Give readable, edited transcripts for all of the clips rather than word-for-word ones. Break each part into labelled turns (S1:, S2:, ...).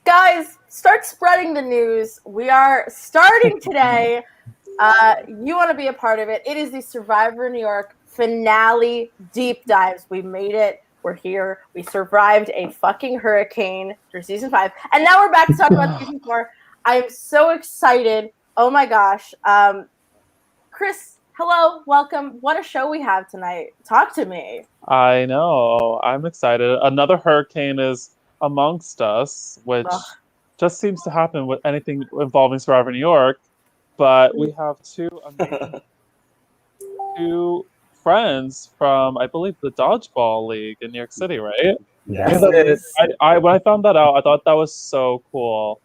S1: Guys, start spreading the news. We are starting today. You want to be a part of it. It is the Survivor New York finale deep dives. We made it. We're here. We survived a fucking hurricane through season 5. And now we're back to talk about season 4. I am so excited. Oh my gosh. Chris, hello. Welcome. What a show we have tonight. Talk to me.
S2: I know. I'm excited. Another hurricane is amongst us, which just seems to happen with anything involving Survivor New York. But we have two friends from, I believe, the Dodgeball League in New York City, right?
S3: Yes.
S2: I when I found that out, I thought that was so cool.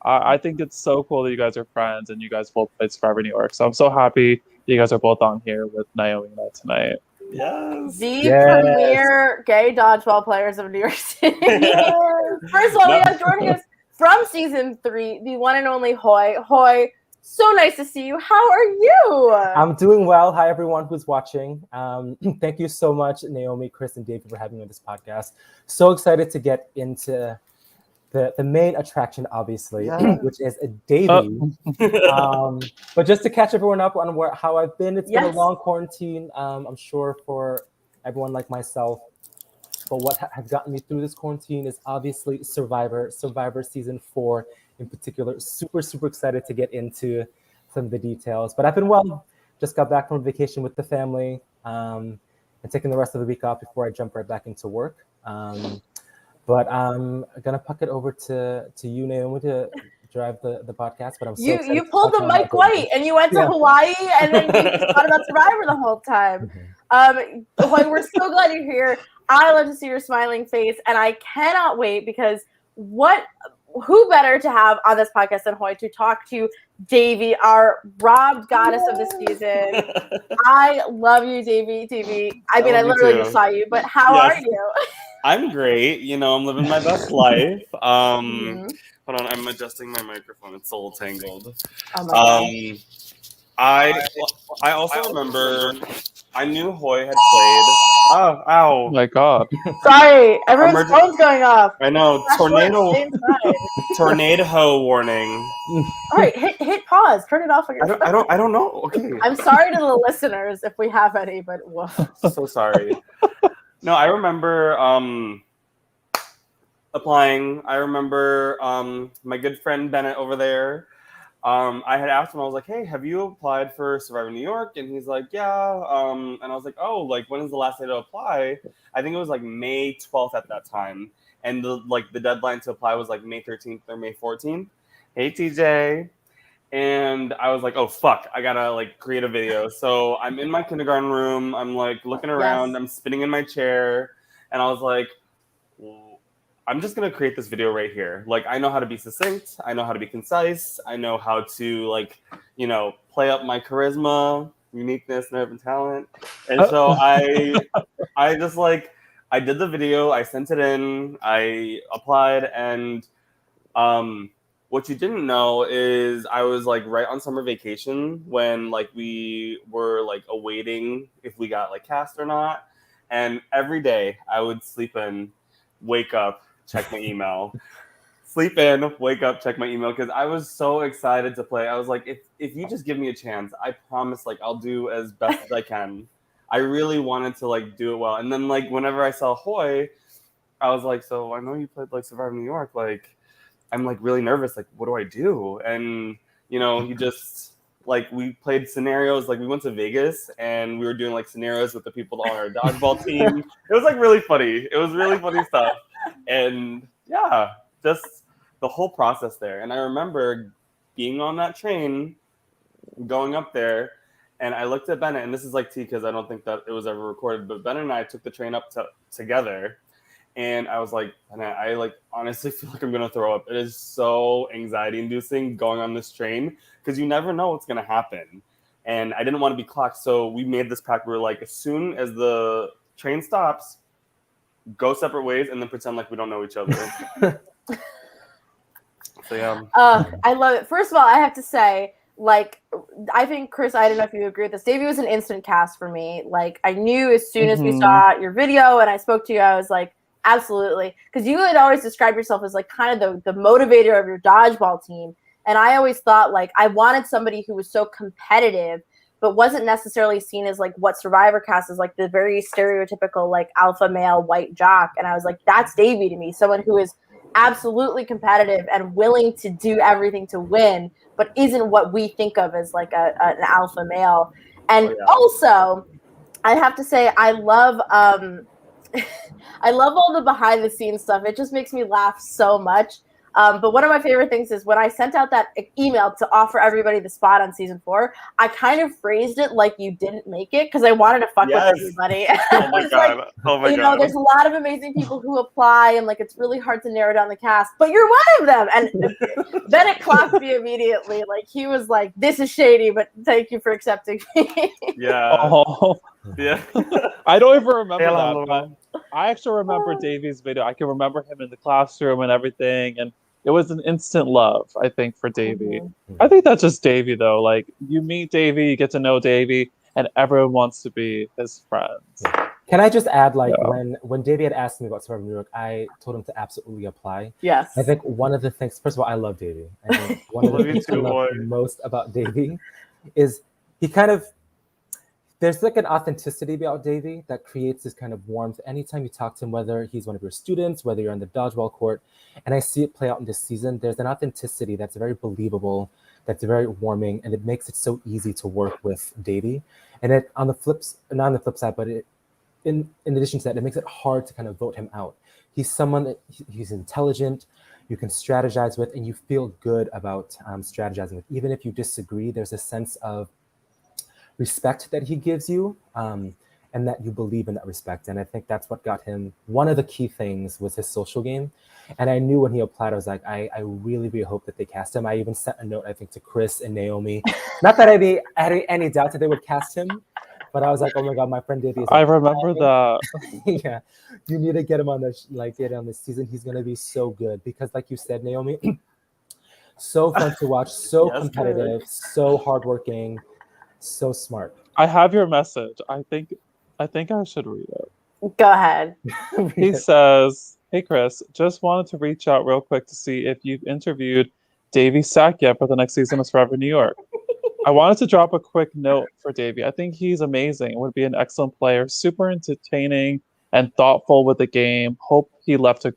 S2: I think it's so cool that you guys are friends and you guys both played Survivor New York. So I'm so happy you guys are both on here with Naomi and I tonight.
S3: Yes.
S1: The premier gay dodgeball players of New York City. First of all, we have joining us from season 3, the one and only Hoy. Hoy, so nice to see you. How are you?
S3: I'm doing well. Hi, everyone who's watching. Thank you so much, Naomi, Chris, and Davey for having me on this podcast. So excited to get into the main attraction, obviously, which is Daveyy. But just to catch everyone up on how I've been, it's been a long quarantine, I'm sure, for everyone like myself. But what has gotten me through this quarantine is obviously Survivor season 4 in particular. Super, super excited to get into some of the details. But I've been well. Just got back from vacation with the family and taking the rest of the week off before I jump right back into work. But I'm gonna puck it over to you, Naomi, to drive the podcast. But I'm so excited.
S1: You pulled the Mike White and you went to Hawaii and then you just thought about Survivor the whole time. Hoy, we're so glad you're here. I love to see your smiling face, and I cannot wait because who better to have on this podcast than Hoy to talk to Daveyy, our robbed goddess of the season. I love you, Daveyy. I mean, I literally just saw you, but how are you?
S4: I'm great. You know, I'm living my best life. Hold on, I'm adjusting my microphone. It's a little tangled.
S1: Oh my
S4: gosh. I also remember I knew Hoy had played. Oh, ow.
S2: Oh my god.
S1: Sorry, everyone's phone's going off.
S4: I know. Tornado warning.
S1: All right, hit pause. Turn it off on your phone.
S4: I don't know. Okay.
S1: I'm sorry to the listeners if we have any, but
S4: so sorry. No, I remember applying. I remember my good friend Bennett over there. I had asked him, I was like, hey, have you applied for Survivor New York? And he's like, yeah. And I was like, oh, like, when is the last day to apply? I think it was like May 12th at that time. And the deadline to apply was like May 13th or May 14th. Hey, TJ. And I was like, oh, fuck, I gotta like create a video. So I'm in my kindergarten room. I'm like looking around. I'm spinning in my chair. And I was like, I'm just going to create this video right here. Like, I know how to be succinct. I know how to be concise. I know how to, like, you know, play up my charisma, uniqueness, nerve, and talent. And so I just, like, I did the video. I sent it in. I applied. And what you didn't know is I was, like, right on summer vacation when, like, we were, like, awaiting if we got, like, cast or not. And every day I would sleep in, wake up, check my email, sleep in, wake up, check my email, because I was so excited to play. I was like, if you just give me a chance, I promise, like, I'll do as best as I can. I really wanted to, like, do it well. And then, like, whenever I saw Hoy, I was like, so I know you played, like, Survivor New York. Like, I'm, like, really nervous. Like, what do I do? And, you know, he just, like, we played scenarios. Like, we went to Vegas, and we were doing, like, scenarios with the people on our dodgeball team. It was, like, really funny. It was really funny stuff. And yeah, just the whole process there. And I remember being on that train, going up there, and I looked at Bennett, and this is like tea because I don't think that it was ever recorded, but Bennett and I took the train up together. And I was like, Bennett, I like honestly feel like I'm going to throw up. It is so anxiety inducing going on this train because you never know what's going to happen. And I didn't want to be clocked. So we made this pact. We were like, as soon as the train stops, go separate ways and then pretend like we don't know each other. So yeah.
S1: I love it. First of all, I have to say, like, I think, Chris, I don't know if you agree with this. Daveyy was an instant cast for me. Like, I knew as soon as we saw your video and I spoke to you, I was like, Absolutely. Because you had always described yourself as like kind of the motivator of your dodgeball team. And I always thought like I wanted somebody who was so competitive, but wasn't necessarily seen as like what Survivor cast is like the very stereotypical like alpha male white jock. And I was like, that's Davey to me, someone who is absolutely competitive and willing to do everything to win, but isn't what we think of as like an alpha male. And also, I have to say, I love I love all the behind the scenes stuff. It just makes me laugh so much. But one of my favorite things is when I sent out that email to offer everybody the spot on season 4, I kind of phrased it like you didn't make it because I wanted to fuck with everybody.
S4: Oh my god!
S1: Like,
S4: oh my
S1: you
S4: god!
S1: know, there's a lot of amazing people who apply, and like it's really hard to narrow down the cast, but you're one of them. And Bennett clocked me immediately. Like he was like, "This is shady, but thank you for accepting me."
S4: Yeah.
S2: Oh,
S4: Yeah.
S2: I don't even remember
S4: Hello.
S2: that, but I actually remember Davey's video. I can remember him in the classroom and everything, and it was an instant love, I think, for Davey. I think that's just Davey, though. Like, you meet Davey, you get to know Davey, and everyone wants to be his friend.
S3: Can I just add, like, when Davey had asked me about Survivor New York, I told him to absolutely apply.
S1: Yes.
S3: I think one of the things, first of all, I love Davey. I think one of the things I love most about Davey is he kind of, there's like an authenticity about Davey that creates this kind of warmth. Anytime you talk to him, whether he's one of your students, whether you're on the dodgeball court, and I see it play out in this season, there's an authenticity that's very believable, that's very warming, and it makes it so easy to work with Davey. And it on the flips, not on the flip side, but in addition to that, it makes it hard to kind of vote him out. He's someone that he's intelligent, you can strategize with, and you feel good about strategizing with. Even if you disagree, there's a sense of respect that he gives you, and that you believe in that respect. And I think that's what got him. One of the key things was his social game. And I knew when he applied, I was like, I really, really hope that they cast him. I even sent a note, I think, to Chris and Naomi. Not that I had any doubt that they would cast him, but I was like, oh my God, my friend Davey is
S2: I remember that.
S3: Yeah, you need to get him on this season. He's gonna be so good because, like you said, Naomi, so fun to watch, so competitive, so hardworking, so smart.
S2: I have your message. I think I should read it.
S1: Go ahead.
S2: He says, "Hey Chris, just wanted to reach out real quick to see if you've interviewed Davey Sack yet for the next season of Survivor New York. I wanted to drop a quick note for Davey. I think he's amazing. Would be an excellent player, super entertaining and thoughtful with the game. Hope he left a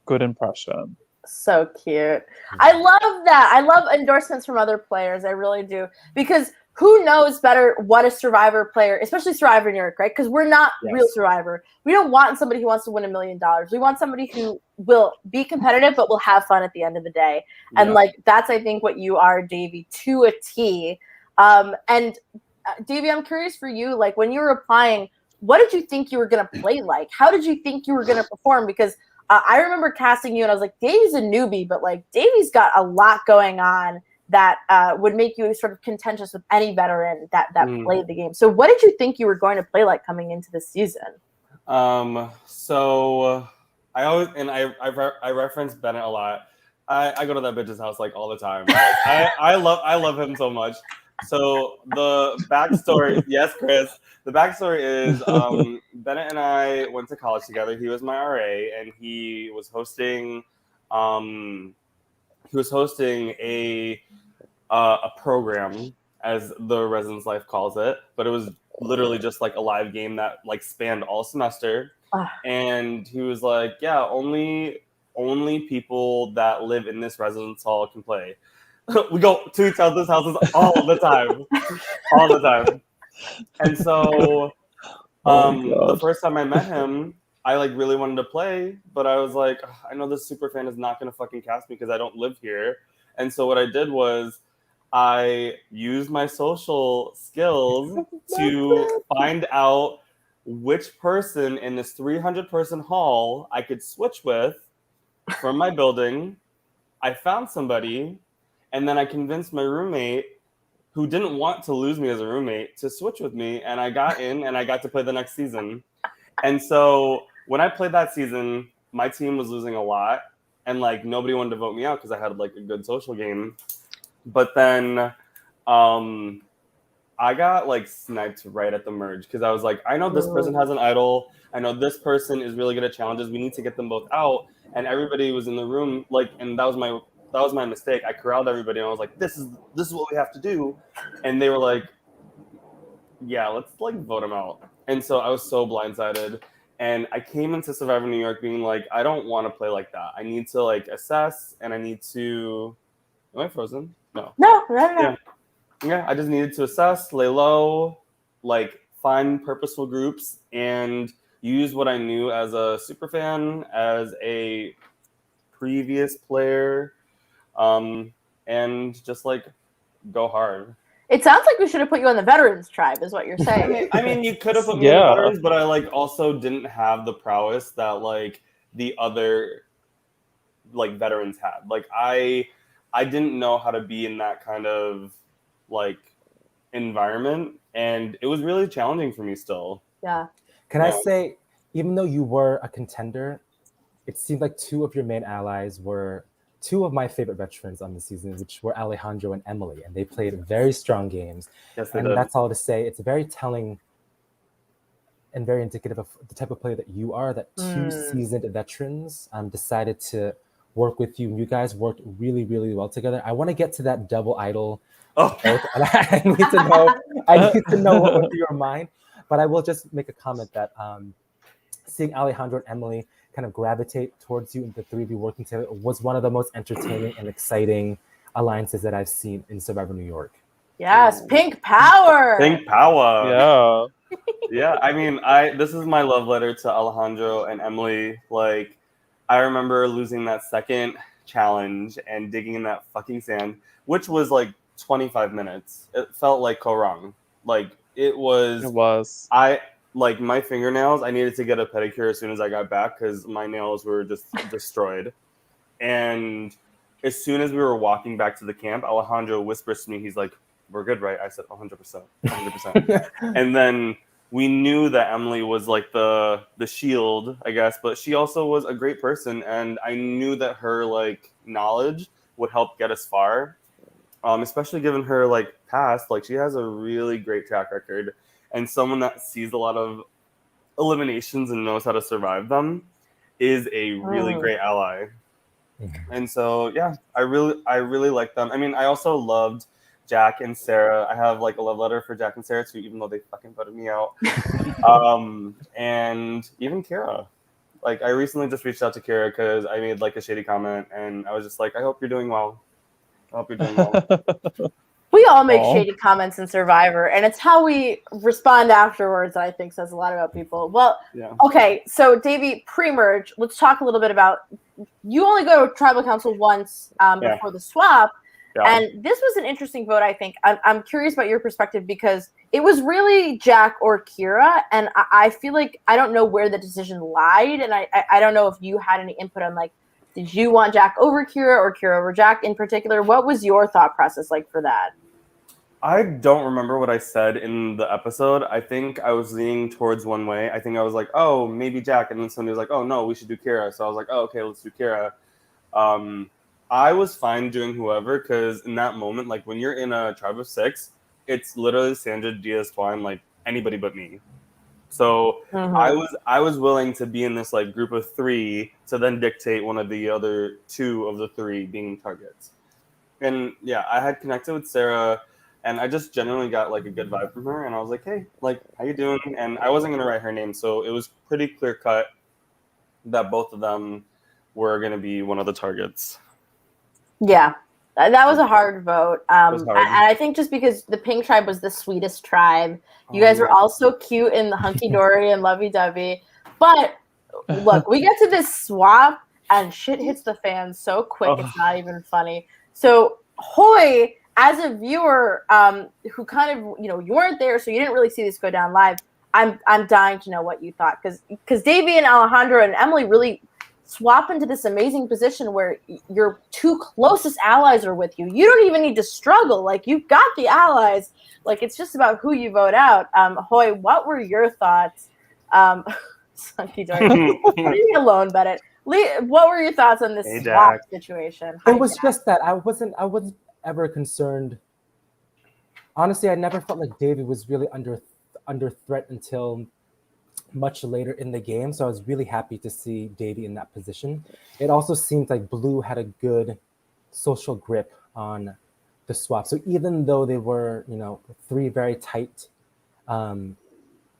S2: good impression."
S1: So cute. I love that. I love endorsements from other players. I really do. Because who knows better what a Survivor player, especially Survivor New York, right? Because we're not real Survivor. We don't want somebody who wants to win $1 million. We want somebody who will be competitive, but will have fun at the end of the day. And like, that's, I think, what you are, Davey, to a T. And Davey, I'm curious for you, like when you were applying, what did you think you were going to play like? How did you think you were going to perform? Because I remember casting you and I was like, Davey's a newbie, but like Davey's got a lot going on that would make you sort of contentious with any veteran that played the game. So what did you think you were going to play like coming into the season?
S4: So I always, and I reference Bennett a lot. I go to that bitch's house like all the time. Like, I love him so much. So the backstory, yes, Chris. The backstory is Bennett and I went to college together. He was my RA, and he was hosting a program, as the Residence Life calls it, but it was literally just like a live game that like spanned all semester. And he was like, yeah, only people that live in this residence hall can play. We go to each other's houses all the time. All the time. And so the first time I met him, I like really wanted to play, but I was like, I know this super fan is not going to fucking cast me because I don't live here. And so what I did was I used my social skills to find out which person in this 300-person hall I could switch with from my building. I found somebody, and then I convinced my roommate, who didn't want to lose me as a roommate, to switch with me, and I got in, and I got to play the next season. And so when I played that season, my team was losing a lot, and like nobody wanted to vote me out because I had like a good social game. But then I got like sniped right at the merge because I was like, I know this person has an idol. I know this person is really good at challenges. We need to get them both out. And everybody was in the room, like, and that was my mistake. I corralled everybody, and I was like, this is what we have to do. And they were like, yeah, let's like vote him out. And so I was so blindsided. And I came into Survivor New York being like, I don't want to play like that. I need to like assess, and I need to. Am I frozen? No.
S1: No.
S4: Yeah, I just needed to assess, lay low, like find purposeful groups, and use what I knew as a super fan, as a previous player, and just like go hard.
S1: It sounds like we should have put you on the veterans tribe, is what you're saying.
S4: I mean, you could have put me in the veterans, but I like also didn't have the prowess that like the other like veterans had. Like I didn't know how to be in that kind of like environment, and it was really challenging for me still.
S1: Yeah.
S3: Can I say, even though you were a contender, it seemed like two of your main allies were two of my favorite veterans on the season, which were Alejandro and Emily, and they played very strong games.
S4: Yes, they
S3: and
S4: did.
S3: That's all to say. It's very telling and very indicative of the type of player that you are, that two seasoned veterans decided to work with you. And you guys worked really, really well together. I want to get to that double idol.
S4: Oh.
S3: And I need to know what went through your mind. But I will just make a comment that seeing Alejandro and Emily kind of gravitate towards you and the three of you working together was one of the most entertaining and exciting alliances that I've seen in Survivor New York.
S1: Yes, pink power.
S4: Pink power.
S2: Yeah.
S4: Yeah, I mean, this is my love letter to Alejandro and Emily. Like, I remember losing that second challenge and digging in that fucking sand, which was like 25 minutes. It felt like Korang. Like, it was. Like my fingernails, I needed to get a pedicure as soon as I got back because my nails were just destroyed. And as soon as we were walking back to the camp, Alejandro whispers to me, he's like, "We're good, right?" I said, 100%, 100%. And then we knew that Emily was like the shield, I guess, but she also was a great person, and I knew that her like knowledge would help get us far, especially given her like past. Like, she has a really great track record. And someone that sees a lot of eliminations and knows how to survive them is a really great ally. And so, yeah, I really like them. I mean, I also loved Jack and Sarah. I have like a love letter for Jack and Sarah too, even though they fucking voted me out. And even Kira. Like, I recently just reached out to Kira because I made like a shady comment, and I was just like, I hope you're doing well. I hope you're doing well.
S1: We all make shady comments in Survivor, and it's how we respond afterwards that I think says a lot about people. Well, okay, so Davey, pre-merge, let's talk a little bit about, you only go to Tribal Council once before the swap, and this was an interesting vote, I think. I'm curious about your perspective because it was really Jack or Kira, and I feel like I don't know where the decision lied, and I don't know if you had any input on, like, did you want Jack over Kira or Kira over Jack in particular? What was your thought process like for that?
S4: I don't remember what I said in the episode. I think I was leaning towards one way. I think I was like, oh, maybe Jack. And then somebody was like, oh, no, we should do Kira. So I was like, oh, okay, let's do Kira. I was fine doing whoever because in that moment, like when you're in a tribe of 6, it's literally Sandra, Diaz, Twine, like anybody but me. So I was willing to be in this like group of 3 to then dictate one of the other 2 of the 3 being targets. And yeah, I had connected with Sarah. And I just genuinely got like a good vibe from her, and I was like, "Hey, like, how you doing?" And I wasn't gonna write her name, so it was pretty clear cut that both of them were gonna be one of the targets.
S1: Yeah, that was a hard vote. And I think just because the Pink Tribe was the sweetest tribe, you guys were all so cute and hunky dory and lovey dovey. But look, we get to this swap, and shit hits the fan so quick it's not even funny. So Hoy, as a viewer who kind of, you weren't there, so you didn't really see this go down live, I'm dying to know what you thought. Because Davey and Alejandro and Emily really swap into this amazing position where your 2 closest allies are with you. You don't even need to struggle. Like, you've got the allies. Like, it's just about who you vote out. Hoy, what were your thoughts? Leave me alone, Bennett. What were your thoughts on this swap situation?
S3: It was just that I wasn't ever concerned honestly, I never felt like Davey was really under threat until much later in the game. So I was really happy to see Davey in that position. It also seemed like Blue had a good social grip on the swap. So even though they were, three very tight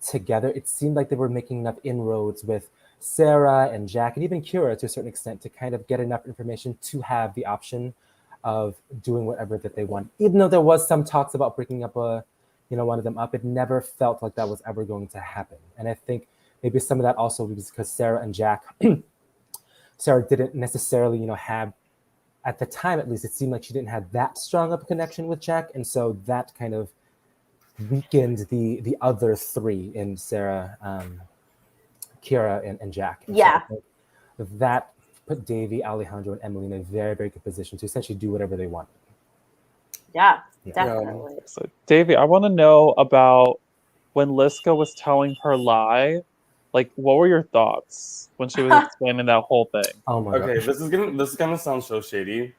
S3: together, it seemed like they were making enough inroads with Sarah and Jack and even Kira to a certain extent to kind of get enough information to have the option of doing whatever that they want. Even though there was some talks about breaking up one of them up, it never felt like that was ever going to happen. And I think maybe some of that also was because Sarah and Jack, Sarah didn't necessarily, have, at the time at least, it seemed like she didn't have that strong of a connection with Jack. And so that kind of weakened the other three in Sarah, Kira, and Jack. And
S1: Yeah.
S3: So that put Davey, Alejandro, and Emily in a very, very good position to essentially do whatever they want.
S1: Yeah,
S3: Yeah.
S1: definitely.
S2: So, Davey, I want to know about when Liska was telling her lie. Like, what were your thoughts when she was explaining that whole thing?
S3: Oh my
S4: Okay,
S3: god.
S4: this is gonna sound so shady.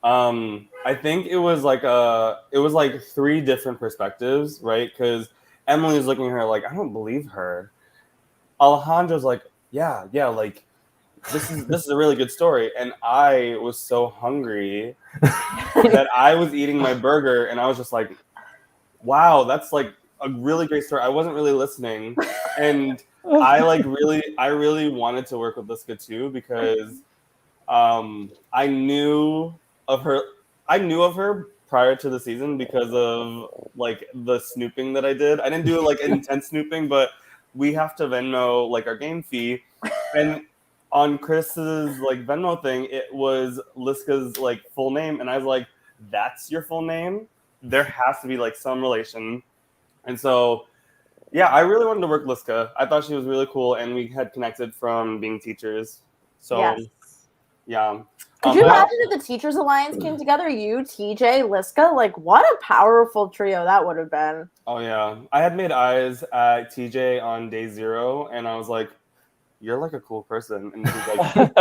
S4: I think it was like three different perspectives, right? Because Emily's looking at her like, I don't believe her. Alejandro's like, yeah, like this is a really good story. And I was so hungry that I was eating my burger and I was just like, wow, that's like a really great story. I wasn't really listening. And I really wanted to work with Liska too because I knew of her prior to the season because of like the snooping that I did. I didn't do like intense snooping, but we have to Venmo like our game fee. And on Chris's like Venmo thing, it was Liska's like full name, and I was like, "That's your full name? There has to be like some relation." And so, yeah, I really wanted to work Liska. I thought she was really cool, and we had connected from being teachers. So,
S1: Yes.
S4: yeah.
S1: Could you imagine if the Teachers Alliance came together? You, TJ, Liska? Like, what a powerful trio that would have been.
S4: Oh, yeah. I had made eyes at TJ on day 0, and I was like, you're like a cool person. And he's like,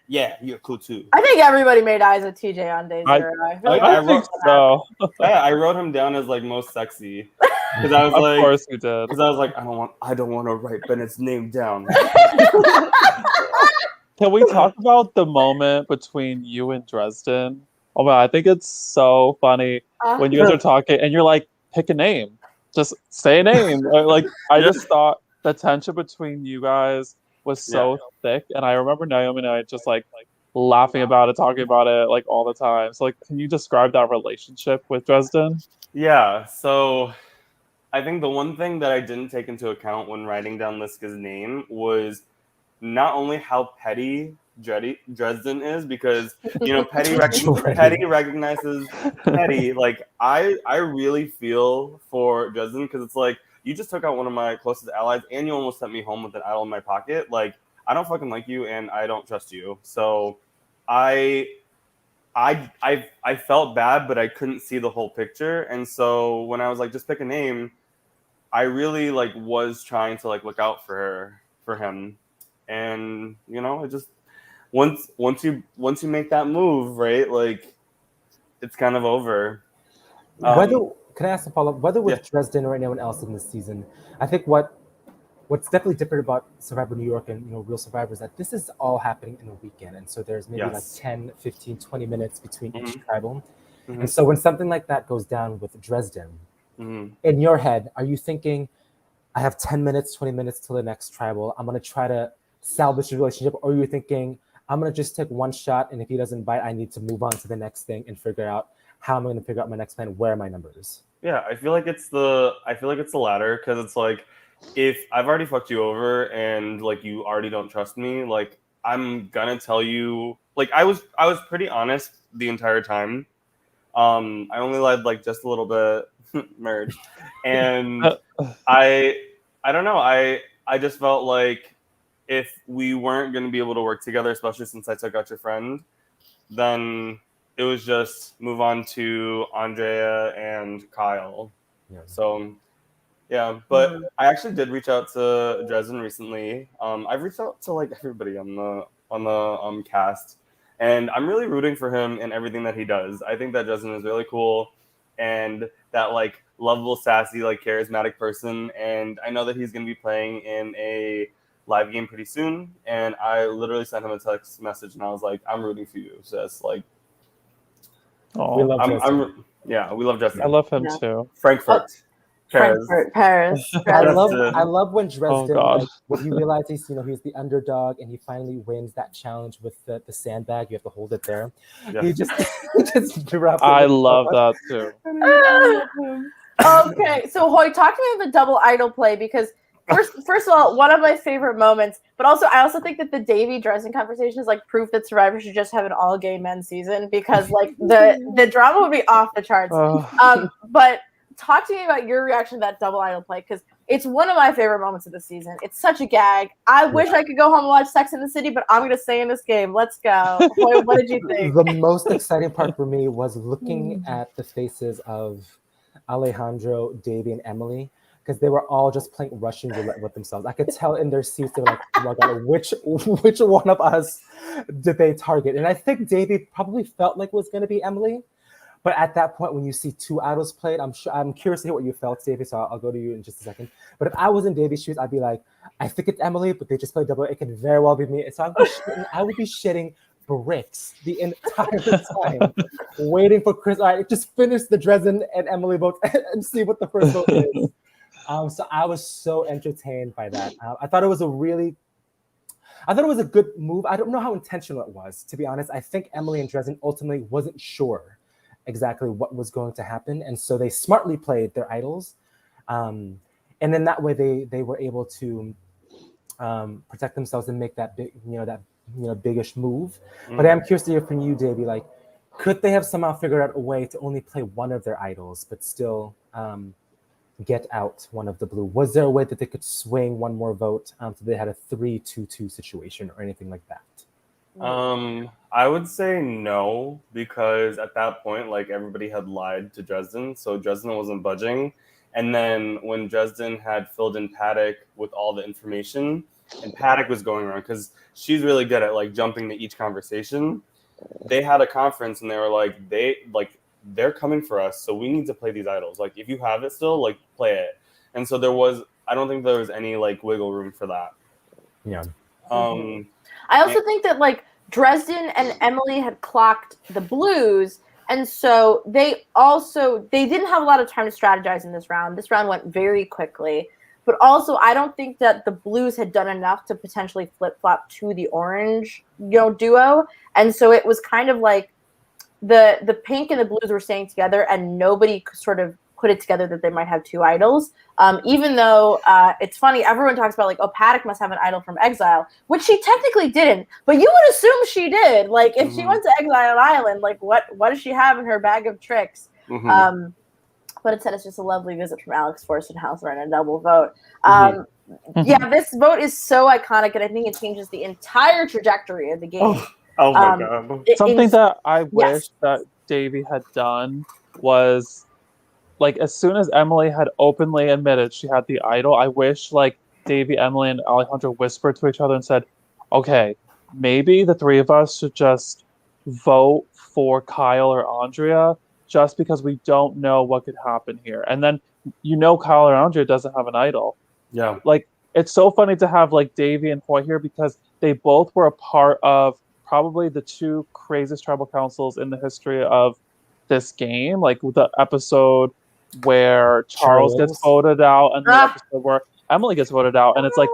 S4: yeah, you're cool too.
S1: I think everybody made eyes at TJ on day 0.
S2: I think so.
S4: I wrote him down as like most sexy. Because I was
S2: Of
S4: like,
S2: course you did.
S4: Because I was like, I don't want to write Bennett's name down.
S2: Can we talk about the moment between you and Dresden? Oh my, I think it's so funny when you guys are talking and you're like, pick a name. Just say a name. Like, I just thought the tension between you guys was so thick. And I remember Naomi and I just like laughing about it, talking about it like all the time. So like, can you describe that relationship with Dresden?
S4: Yeah, so I think the one thing that I didn't take into account when writing down Liska's name was not only how petty Dresden is, because petty recognizes petty. Like I really feel for Dresden because it's like you just took out one of my closest allies and you almost sent me home with an idol in my pocket. Like I don't fucking like you and I don't trust you. So I felt bad, but I couldn't see the whole picture. And so when I was like, just pick a name, I really like was trying to like look out for him. And it just once you make that move, right? Like it's kind of over.
S3: Can I ask a follow-up? Whether with Dresden or anyone else in this season, I think what's definitely different about Survivor New York and Real Survivor is that this is all happening in a weekend. And so there's maybe like 10, 15, 20 minutes between each tribal. Mm-hmm. And so when something like that goes down with Dresden, in your head, are you thinking, I have 10 minutes, 20 minutes till the next tribal, I'm going to try to salvage the relationship? Or are you thinking, I'm going to just take one shot, and if he doesn't bite, I need to move on to the next thing and figure out how I'm going to figure out my next plan, where are my numbers?
S4: Yeah, I feel like it's the latter, because it's like, if I've already fucked you over and like you already don't trust me, like I'm gonna tell you, like I was pretty honest the entire time. I only lied like just a little bit, merge, and I don't know. I just felt like if we weren't gonna be able to work together, especially since I took out your friend, then it was just move on to Andrea and Kyle. Yeah. So. Yeah, but I actually did reach out to Dresden recently. I've reached out to like everybody on the cast, and I'm really rooting for him in everything that he does. I think that Dresden is really cool, and that like lovable, sassy, like charismatic person, and I know that he's going to be playing in a live game pretty soon. And I literally sent him a text message, and I was like, "I'm rooting for you." So that's like,
S3: We love Justin.
S4: we love Justin.
S2: I love him
S1: Yeah.
S2: too.
S4: Paris.
S1: Paris.
S3: I
S4: Dresden.
S3: love when Dresden,
S2: God.
S3: like, when you realize he's the underdog and he finally wins that challenge with the sandbag. You have to hold it there.
S4: Yeah.
S3: He just dropped it.
S2: I love that too.
S1: Okay, so Hoy, talk to me about the double idol play, because first of all, one of my favorite moments, but also I also think that the Davey Dresden conversation is like proof that Survivor should just have an all gay men season, because like the drama would be off the charts. But talk to me about your reaction to that double idol play, because it's one of my favorite moments of the season. It's such a gag. I wish I could go home and watch Sex and the City, but I'm going to stay in this game. Let's go. Hoy, what did you think?
S3: The most exciting part for me was looking at the faces of Alejandro, Davey, and Emily, because they were all just playing Russian roulette with themselves. I could tell in their seats, they were like, oh my God, which one of us did they target? And I think Davey probably felt like it was going to be Emily. But at that point, when you see two idols played, I'm curious to hear what you felt, Davey, so I'll go to you in just a second. But if I was in Davey's shoes, I'd be like, I think it's Emily, but they just played double. It could very well be me. So I would be shitting bricks the entire time, waiting for Chris. All right, just finish the Dresden and Emily votes and see what the first vote is. So I was so entertained by that. I thought it was a good move. I don't know how intentional it was, to be honest. I think Emily and Dresden ultimately wasn't sure exactly what was going to happen, and so they smartly played their idols, and then that way they were able to protect themselves and make that big biggish move. But I'm curious to hear from you, Davey. Like, could they have somehow figured out a way to only play one of their idols but still get out one of the blue? Was there a way that they could swing one more vote so they had a 3-2-2 situation or anything like that?
S4: I would say no, because at that point, like, everybody had lied to Dresden, so Dresden wasn't budging. And then when Dresden had filled in Paddock with all the information, and Paddock was going around because she's really good at like jumping to each conversation. They had a conference and they were like, they're coming for us, so we need to play these idols. Like, if you have it still, like, play it. And so I don't think there was any like wiggle room for that.
S3: Yeah.
S1: I also think that like Dresden and Emily had clocked the blues, and so they didn't have a lot of time to strategize in this round. This round went very quickly, but also I don't think that the blues had done enough to potentially flip-flop to the orange, duo, and so it was kind of like the pink and the blues were staying together, and nobody sort of put it together that they might have two idols. Even though it's funny, everyone talks about like, oh, Paddock must have an idol from Exile, which she technically didn't, but you would assume she did. Like, if she went to Exile Island, like what does she have in her bag of tricks? But instead it's just a lovely visit from Alex Forstenhauser and a double vote. Yeah, this vote is so iconic, and I think it changes the entire trajectory of the game.
S4: Oh my God.
S2: Something that I wish that Davey had done was, like, as soon as Emily had openly admitted she had the idol, I wish like Davey, Emily, and Alejandro whispered to each other and said, okay, maybe the three of us should just vote for Kyle or Andrea just because we don't know what could happen here. And then, Kyle or Andrea doesn't have an idol.
S4: Yeah.
S2: Like, it's so funny to have like Davey and Hoy here because they both were a part of probably the two craziest tribal councils in the history of this game. Like the episode where Charles gets voted out and the episode where Emily gets voted out. And it's like,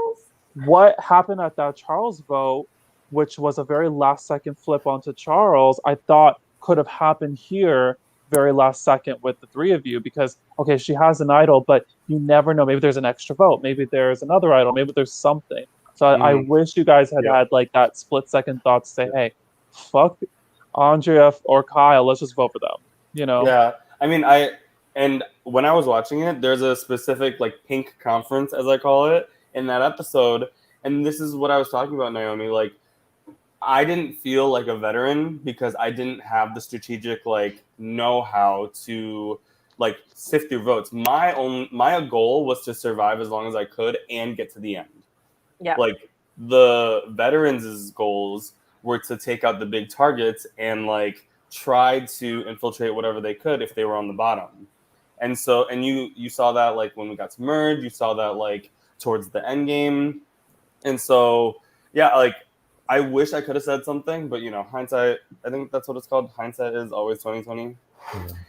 S2: what happened at that Charles vote, which was a very last second flip onto Charles, I thought could have happened here very last second with the three of you, because, okay, she has an idol, but you never know. Maybe there's an extra vote. Maybe there's another idol. Maybe there's something. So I wish you guys had had like that split second thought to say, hey, fuck Andrea or Kyle, let's just vote for them.
S4: Yeah. I mean, and when I was watching it, there's a specific like pink conference, as I call it, in that episode. And this is what I was talking about, Naomi. Like, I didn't feel like a veteran because I didn't have the strategic like know-how to like sift through votes. My goal was to survive as long as I could and get to the end.
S1: Yeah.
S4: Like, the veterans' goals were to take out the big targets and like try to infiltrate whatever they could if they were on the bottom. And so, and you saw that like when we got to merge, you saw that like towards the end game. And so, yeah, like I wish I could have said something, but hindsight, I think that's what it's called. Hindsight is always 2020.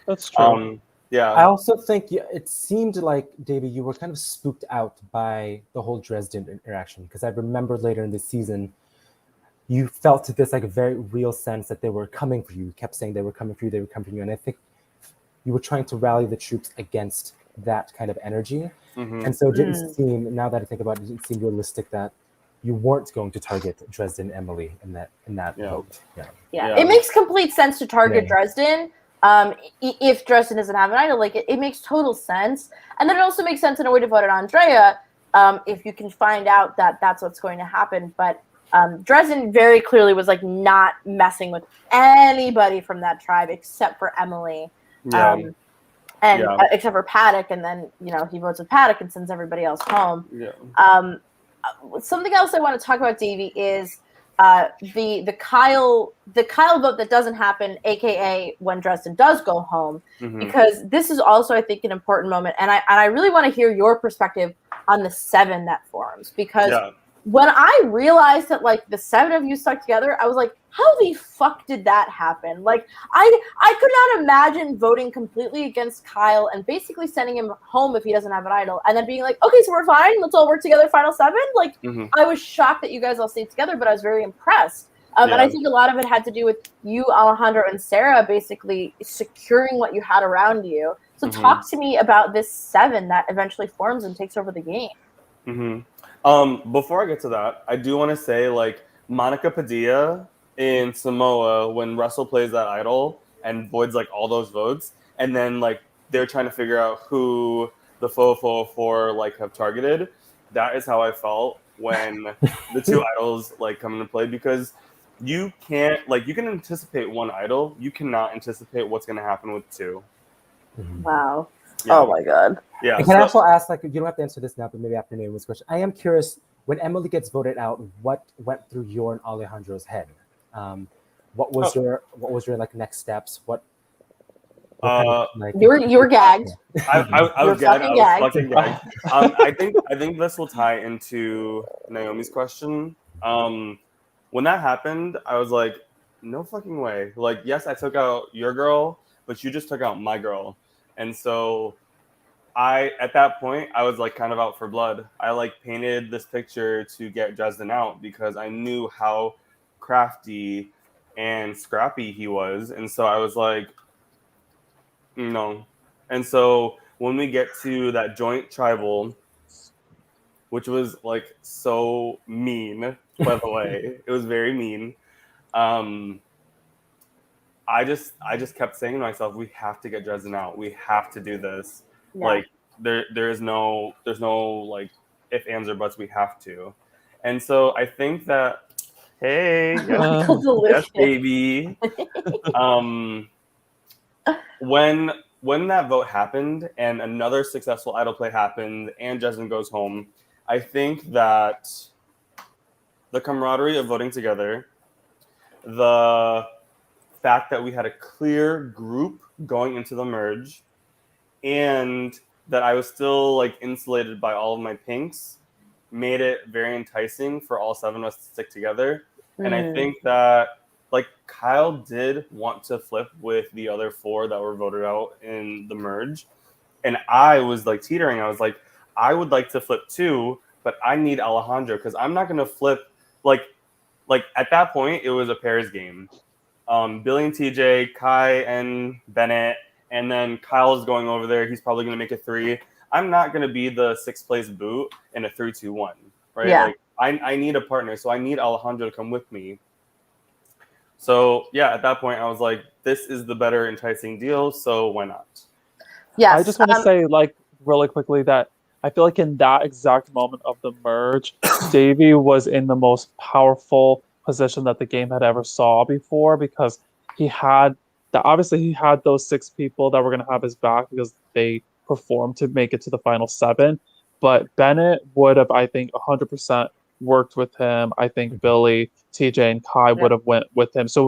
S2: That's true.
S4: Yeah.
S3: I also think it seemed like, Davey, you were kind of spooked out by the whole Dresden interaction, because I remember later in the season, you felt this like a very real sense that they were coming for you. You kept saying they were coming for you, and I think you were trying to rally the troops against that kind of energy. And so it didn't seem, now that I think about it, it didn't seem realistic that you weren't going to target Dresden and Emily in that vote.
S1: Yeah. It makes complete sense to target Dresden. If Dresden doesn't have an idol, like it makes total sense. And then it also makes sense in a way to vote at Andrea, if you can find out that that's what's going to happen. But Dresden very clearly was like not messing with anybody from that tribe except for Emily. Except for Paddock, and then he votes with Paddock and sends everybody else home. Something else I want to talk about, Davey, is the Kyle vote that doesn't happen, aka when Dresden does go home, because this is also, I think, an important moment, and I really want to hear your perspective on the 7 that forms, because when I realized that like the 7 of you stuck together, I was like, how the fuck did that happen? Like I could not imagine voting completely against Kyle and basically sending him home if he doesn't have an idol, and then being like, okay, so we're fine, let's all work together, final 7. Like I was shocked that you guys all stayed together, but I was very impressed. And I think a lot of it had to do with you, Alejandro, and Sarah basically securing what you had around you. So talk to me about this 7 that eventually forms and takes over the game.
S4: Before I get to that, I do want to say, like, Monica Padilla in Samoa, when Russell plays that idol and voids like all those votes, and then like they're trying to figure out who the 4 like have targeted. That is how I felt when the 2 idols like come into play, because you can't, like, you can anticipate 1 idol, you cannot anticipate what's going to happen with 2.
S1: Wow. Oh my god.
S3: I can also ask, like, you don't have to answer this now, but maybe after Naomi's question. I am curious, when Emily gets voted out, what went through your and Alejandro's head? What was your like next steps? What kind of, like,
S1: you were gagged.
S4: I was gagged. I was fucking gagged. I think this will tie into Naomi's question. When that happened, I was like, no fucking way. Like, yes, I took out your girl, but you just took out my girl. And so at that point, I was like kind of out for blood. I like painted this picture to get Dresden out because I knew how crafty and scrappy he was. And so I was like, no. And so when we get to that joint tribal, which was like so mean, by the way, it was very mean. I just kept saying to myself, we have to get Dresden out. We have to do this. Yeah. Like there's no like if, ands, or buts. We have to. And so I think that, hey, yes, baby. When that vote happened and another successful idol play happened and Dresden goes home, I think that the camaraderie of voting together, the fact that we had a clear group going into the merge, and that I was still like insulated by all of my pinks, made it very enticing for all 7 of us to stick together. And I think that like Kyle did want to flip with the other 4 that were voted out in the merge, and I was like teetering. I was like, I would like to flip too, but I need Alejandro because I'm not gonna flip like at that point it was a pairs game. Billy and TJ, Kai and Bennett, and then Kyle's going over there. He's probably going to make a 3. I'm not going to be the 6th place boot in a 3-2-1, right? Yeah. Like I need a partner, so I need Alejandro to come with me. So yeah, at that point I was like, this is the better enticing deal, so why not?
S2: Yeah. I just want to say, like, really quickly that I feel like in that exact moment of the merge, Davey was in the most powerful position that the game had ever saw before, because he had those 6 people that were going to have his back because they performed to make it to the final 7. But Bennett would have, I think, 100% worked with him. I think Billy, TJ, and Kai would have went with him. So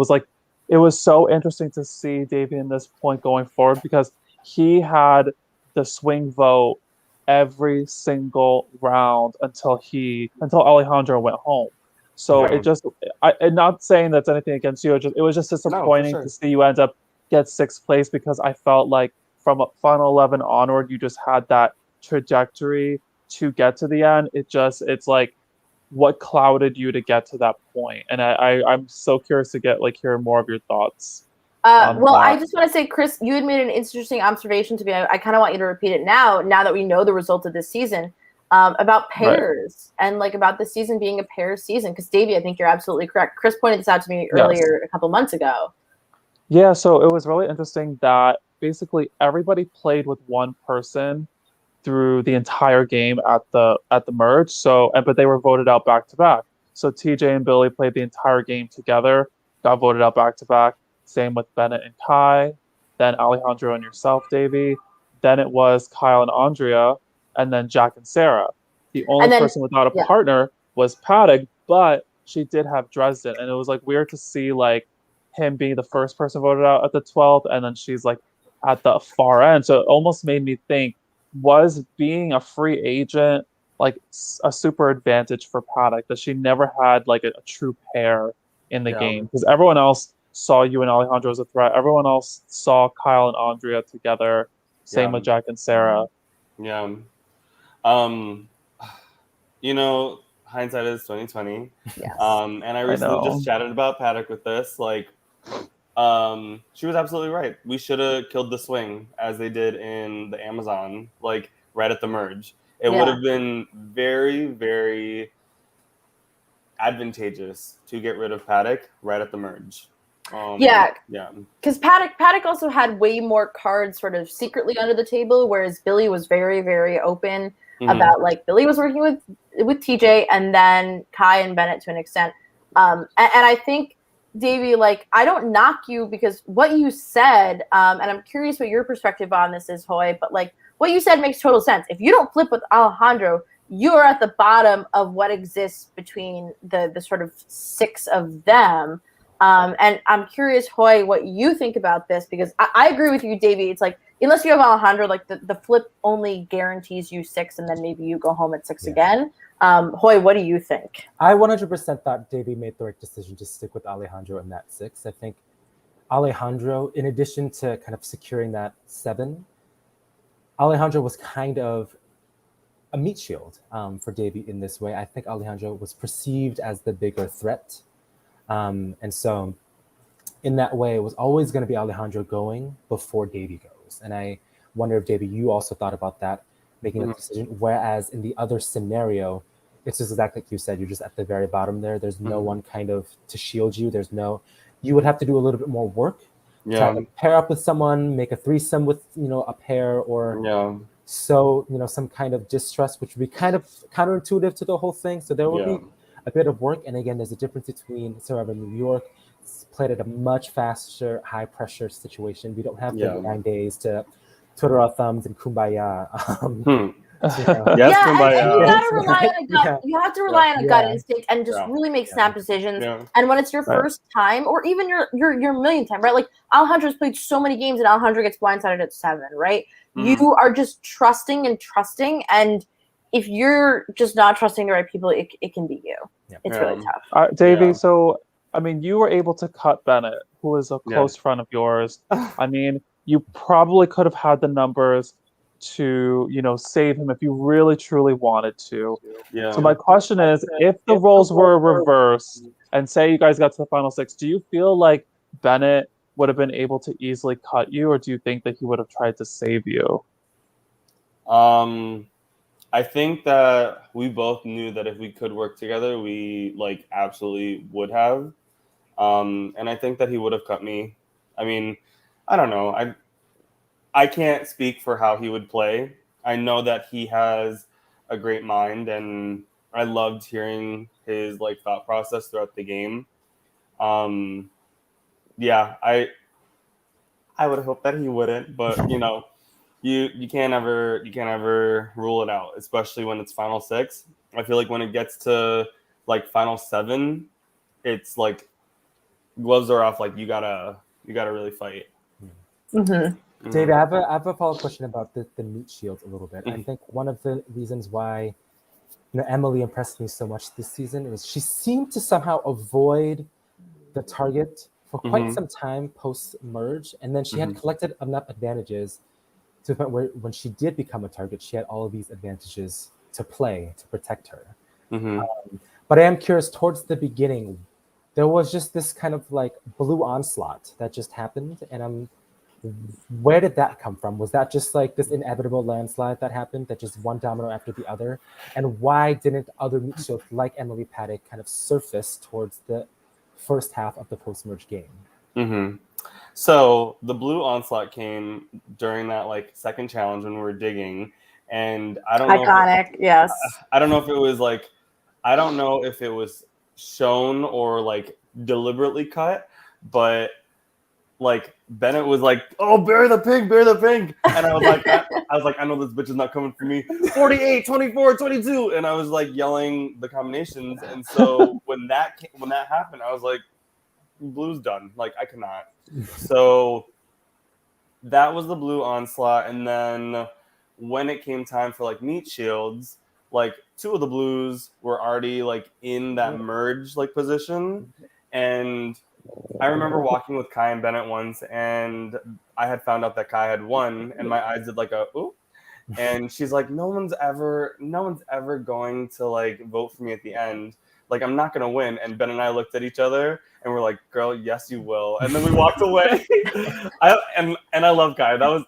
S2: it was so interesting to see Davey in this point going forward, because he had the swing vote every single round until Alejandro went home. So it just, I'm not saying that's anything against you. It was just disappointing to see you end up get sixth place, because I felt like from a final 11 onward, you just had that trajectory to get to the end. It's like, what clouded you to get to that point? And I'm so curious to hear more of your thoughts.
S1: I just want to say, Chris, you had made an interesting observation to me. I kind of want you to repeat it now that we know the result of this season, about pairs and about the season being a pair season. Because Davey, I think you're absolutely correct. Chris pointed this out to me earlier a couple months ago.
S2: Yeah, so it was really interesting that basically everybody played with one person through the entire game at the merge. But they were voted out back to back. So TJ and Billy played the entire game together, got voted out back to back. Same with Bennett and Kai, then Alejandro and yourself, Davey. Then it was Kyle and Andrea, and then Jack and Sarah. The only person without a partner was Paddock, but she did have Dresden, and it was weird to see him being the first person voted out at the 12th, and then she's at the far end. So it almost made me think, was being a free agent a super advantage for Paddock, that she never had a true pair in the game? Because everyone else saw you and Alejandro as a threat. Everyone else saw Kyle and Andrea together. Same with Jack and Sarah.
S4: Yeah. Hindsight is 2020.
S1: Yes.
S4: And I recently just chatted about Paddock with this. She was absolutely right. We should have killed the swing as they did in the Amazon, right at the merge. It would have been very, very advantageous to get rid of Paddock right at the merge. Because
S1: Paddock also had way more cards sort of secretly under the table, whereas Billy was very, very open about Billy was working with TJ and then Kai and Bennett to an extent. And I think, Davey, I don't knock you because what you said, and I'm curious what your perspective on this is, Hoy, but what you said makes total sense. If you don't flip with Alejandro, you are at the bottom of what exists between the sort of six of them. And I'm curious, Hoy, what you think about this, because I agree with you, Davey. It's unless you have Alejandro, the flip only guarantees you six, and then maybe you go home at six again. Hoy, what do you think?
S3: I 100% thought Davey made the right decision to stick with Alejandro in that six. I think Alejandro, in addition to kind of securing that 7, Alejandro was kind of a meat shield for Davey in this way. I think Alejandro was perceived as the bigger threat. And so in that way, it was always going to be Alejandro going before Davey goes. And I wonder if, Davey, you also thought about that, making a decision. Whereas in the other scenario, it's just exactly like you said, you're just at the very bottom there. There's no one kind of to shield you. You would have to do a little bit more work to pair up with someone, make a threesome with, a pair, or some kind of distrust, which would be kind of counterintuitive to the whole thing. So there will be a bit of work. And again, there's a difference between Survivor New York. It's played at a much faster, high pressure situation. We don't have 9 days to twiddle our thumbs and kumbaya.
S4: Kumbaya.
S1: You gotta rely on a gut. You have to rely on a gut instinct and just really make snap decisions. And when it's your first time, or even your millionth time, right? Alejandro's played so many games, and Alejandro gets blindsided at 7, right? You are just trusting, and if you're just not trusting the right people, it can be you. It's really tough.
S2: Davey, so you were able to cut Bennett, who is a close friend of yours. You probably could have had the numbers to, save him if you really truly wanted to. So my question is, if the roles were reversed and say you guys got to the final 6, do you feel like Bennett would have been able to easily cut you, or do you think that he would have tried to save you?
S4: I think that we both knew that if we could work together, we absolutely would have. And I think that he would have cut me. I don't know. I can't speak for how he would play. I know that he has a great mind, and I loved hearing his thought process throughout the game. I would hope that he wouldn't, but you can't ever rule it out, especially when it's final 6. I feel like when it gets to final 7, it's gloves are off. You gotta really fight.
S3: David, I have a follow-up question about the meat shields a little bit. I think one of the reasons why Emily impressed me so much this season was she seemed to somehow avoid the target for quite some time post-merge, and then she had collected enough advantages to the point where when she did become a target, she had all of these advantages to play to protect her. But I am curious, towards the beginning, there was just this kind of like blue onslaught that just happened, and where did that come from? Was that just like this inevitable landslide that happened, that just one domino after the other? And why didn't other meat shields like Emily Paddock kind of surface towards the first half of the post-merge game?
S4: So the blue onslaught came during that like second challenge when we were digging, and I don't know.
S1: Iconic, yes.
S4: I don't know if it was like, I don't know if it was shown or like deliberately cut, but like Bennett was like, "Oh, bury the pig," and I was like, I know this bitch is not coming for me. 48, 24, 22, and I was like yelling the combinations, and so when that happened, I was like, blue's done. Like I cannot. So that was the blue onslaught, and then when it came time for like meat shields, like two of the blues were already like in that merge like position, and I remember walking with Kai and Bennett once, and I had found out that Kai had won, and my eyes did like a ooh, and she's like, no one's ever going to like vote for me at the end. Like I'm not gonna win. And Ben and I looked at each other and we're like, girl, yes you will. And then we walked away. I love Kai. That was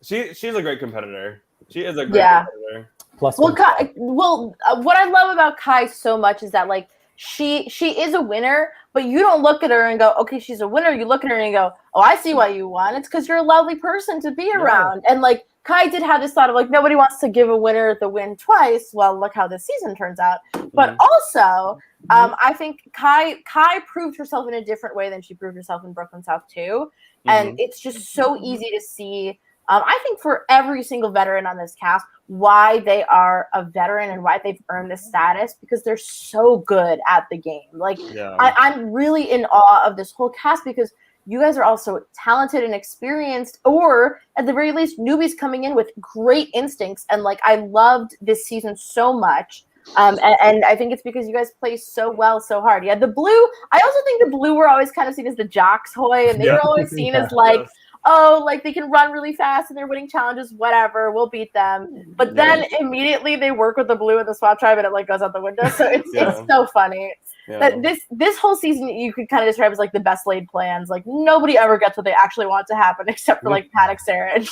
S4: she's a great competitor. She is a great competitor.
S1: What I love about Kai so much is that like she is a winner, but you don't look at her and go, okay, she's a winner. You look at her and you go, oh, I see why you won. It's because you're a lovely person to be around. And like Kai did have this thought of like, nobody wants to give a winner the win twice. Well, look how this season turns out. But also, I think Kai proved herself in a different way than she proved herself in Brooklyn South too. And it's just so easy to see. I think for every single veteran on this cast, why they are a veteran and why they've earned this status, because they're so good at the game. Like I'm really in awe of this whole cast because you guys are also talented and experienced, or at the very least, newbies coming in with great instincts. And like I loved this season so much. And I think it's because you guys play so well, so hard. Yeah, the blue. I also think the blue were always kind of seen as the jocks, Hoy, and they were always seen as like. Oh, like they can run really fast and they're winning challenges, whatever, we'll beat them. But then immediately they work with the blue and the swap tribe and it like goes out the window. So it's so funny. That this whole season you could kind of describe as like the best laid plans. Like nobody ever gets what they actually want to happen except for like Paddock, Sarah, and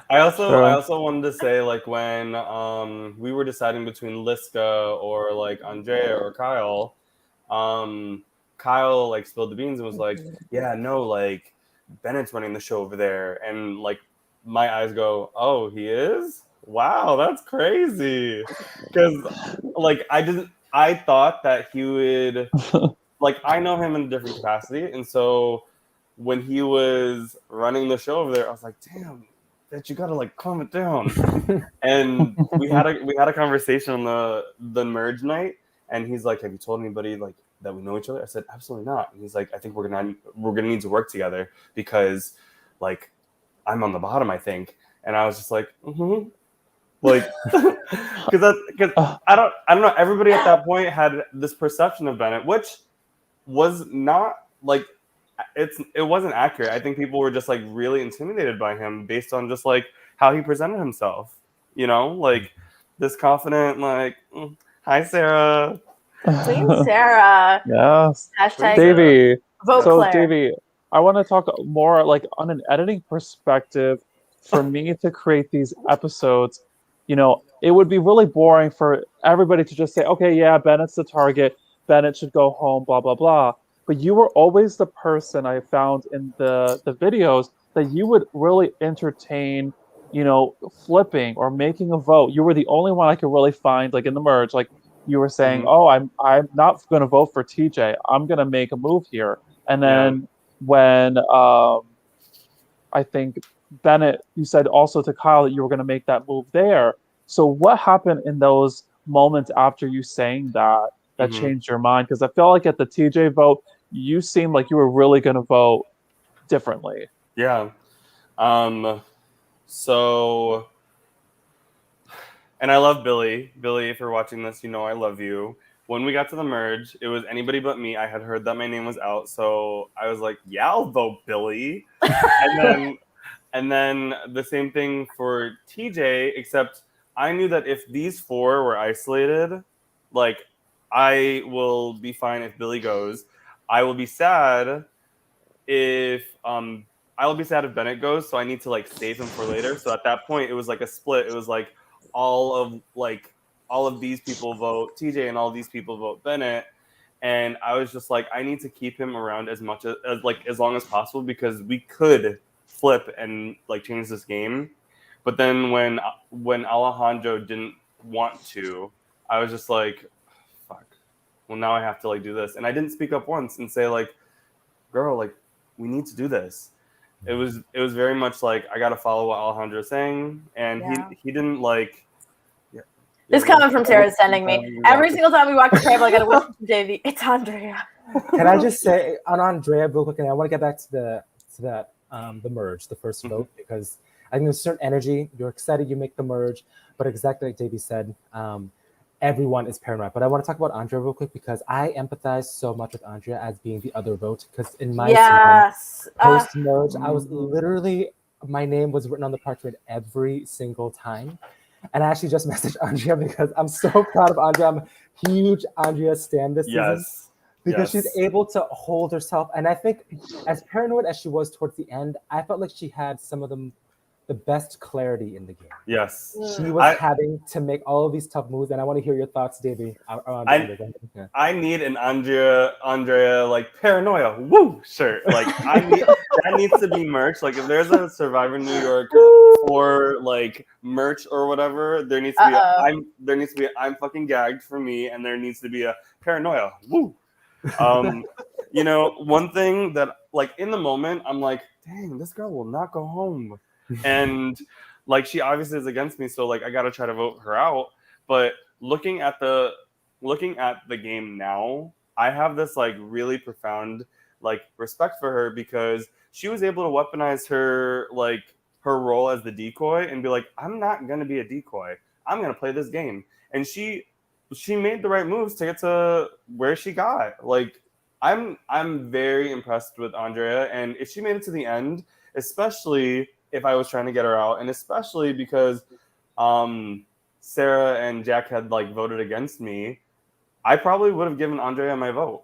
S4: I also wanted to say like when we were deciding between Liska or like Andrea or Kyle, Kyle like spilled the beans and was like, yeah, no, like Bennett's running the show over there, and like my eyes go, oh, he is? Wow, that's crazy. Because like I thought that he would like I know him in a different capacity, and so when he was running the show over there, I was like, damn, that you gotta like calm it down. And we had a conversation on the merge night, and he's like, have you told anybody like that we know each other? I said, absolutely not. And he's like, I think we're gonna need to work together because like I'm on the bottom, I think. And I was just like, like because I don't know, everybody at that point had this perception of Bennett, which was not like it wasn't accurate. I think people were just like really intimidated by him based on just like how he presented himself, you know, like this confident like hi Sarah.
S1: Team Sarah.
S2: Yes.
S1: Hashtag
S2: Davey.
S1: vote
S2: So
S1: Claire.
S2: Davey, I want to talk more like on an editing perspective. For me to create these episodes, you know, it would be really boring for everybody to just say, okay, yeah, Bennett's the target, Bennett should go home, blah, blah, blah. But you were always the person I found in the videos that you would really entertain, you know, flipping or making a vote. You were the only one I could really find, like in the merge, like you were saying, oh, I'm not going to vote for TJ. I'm going to make a move here. And then when I think Bennett, you said also to Kyle that you were going to make that move there. So what happened in those moments after you saying that changed your mind? Because I felt like at the TJ vote, you seemed like you were really going to vote differently.
S4: Yeah. So, and I love Billy. Billy, if you're watching this, you know I love you. When we got to the merge, it was anybody but me. I had heard that my name was out, so I was like, "Yeah, I'll vote Billy." and then the same thing for TJ, except I knew that if these four were isolated, like I will be fine if Billy goes. I will be sad if Bennett goes, so I need to like save him for later. So at that point, it was like a split. It was like all of these people vote TJ and all these people vote Bennett, and I was just like, I need to keep him around as much as long as possible because we could flip and like change this game. But then when Alejandro didn't want to, I was just like, fuck. Well, now I have to like do this, and I didn't speak up once and say like, girl, like we need to do this. It was very much like I gotta follow what Alejandro is saying, and he didn't like.
S1: This comment from Sarah is sending me every single time we walk the table. I gotta whisper to Davey, it's Andrea.
S3: Can I just say on Andrea real quick, and I want to get back to the merge, the first vote, because I think there's a certain energy. You're excited, you make the merge, but exactly like Davey said, everyone is paranoid. But I want to talk about Andrea real quick because I empathize so much with Andrea as being the other vote. Because in my post merge, I was literally, my name was written on the parchment every single time. And I actually just messaged Andrea because I'm so proud of Andrea. I'm a huge Andrea stan this season. Because she's able to hold herself. And I think as paranoid as she was towards the end, I felt like she had some of the best clarity in the game.
S4: Yes.
S3: She was having to make all of these tough moves. And I want to hear your thoughts, Davey.
S4: I need an Andrea like paranoia woo shirt. Like that needs to be merch. Like if there's a Survivor New York or like merch or whatever, there needs to be I'm fucking gagged for me, and there needs to be a paranoia woo. You know, one thing that like in the moment I'm like, dang, this girl will not go home. And like she obviously is against me, so like I gotta try to vote her out. But looking at the game now, I have this like really profound like respect for her because she was able to weaponize her role as the decoy and be like, I'm not gonna be a decoy. I'm gonna play this game. And she made the right moves to get to where she got. Like I'm very impressed with Andrea, and if she made it to the end, especially if I was trying to get her out, and especially because Sarah and Jack had like voted against me, I probably would have given Andrea my vote.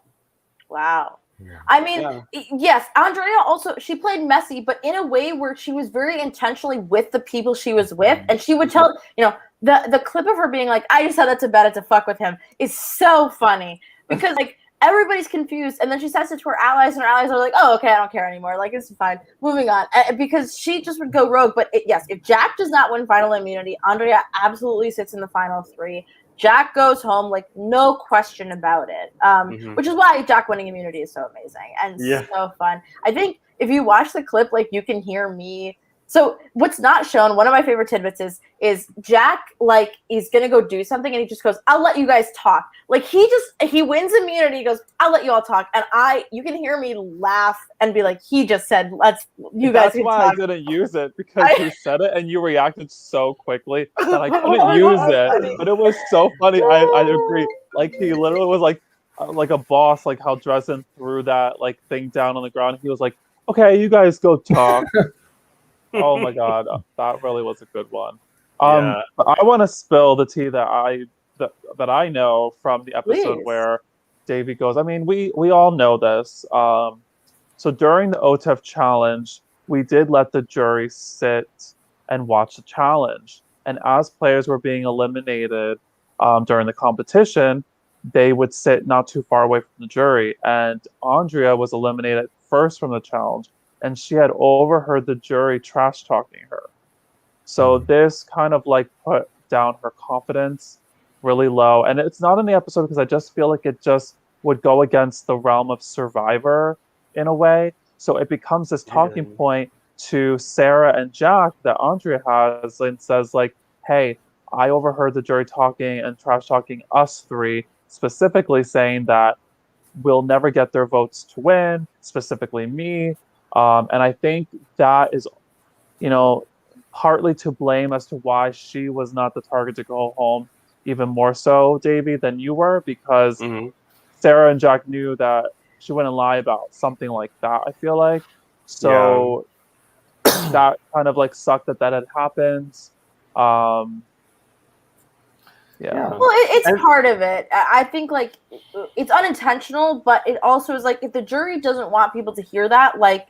S1: Wow. Yeah. I mean, yes, Andrea also, she played messy, but in a way where she was very intentionally with the people she was with. And she would tell, you know, the clip of her being like, I just said that to Bennett to fuck with him is so funny because like everybody's confused. And then she says it to her allies, and her allies are like, oh, okay, I don't care anymore. Like, it's fine. Moving on. Because she just would go rogue. But yes, if Jack does not win final immunity, Andrea absolutely sits in the final three. Jack goes home, like, no question about it. Which is why Jack winning immunity is so amazing and so fun. I think if you watch the clip, like, you can hear me. So what's not shown, one of my favorite tidbits is Jack, like, is going to go do something, and he just goes, I'll let you guys talk. Like, he wins immunity, he goes, I'll let you all talk. And you can hear me laugh and be like, he just said, guys can talk.
S2: That's why I didn't use it, because he said it, and you reacted so quickly that I couldn't use it. But it was so funny. I agree. Like, he literally was like a boss, like how Dresden threw that, like, thing down on the ground. He was like, okay, you guys go talk. Oh my god, that really was a good one. But I want to spill the tea that I know from the episode where Davey goes. I mean, we all know this. So during the OTEF challenge, we did let the jury sit and watch the challenge. And as players were being eliminated during the competition, they would sit not too far away from the jury. And Andrea was eliminated first from the challenge, and she had overheard the jury trash talking her. So this kind of like put down her confidence really low. And it's not in the episode because I just feel like it just would go against the realm of Survivor in a way. So it becomes this talking point to Sarah and Jack that Andrea has and says like, hey, I overheard the jury talking and trash talking us three, specifically saying that we'll never get their votes to win, specifically me. And I think that is, partly to blame as to why she was not the target to go home, even more so, Davey, than you were, because
S4: Mm-hmm.
S2: Sarah and Jack knew that she wouldn't lie about something like that, I feel like. So that kind of like sucked that had happened. Um, yeah.
S1: Well, it's part of it. I think like it's unintentional, but it also is like if the jury doesn't want people to hear that, like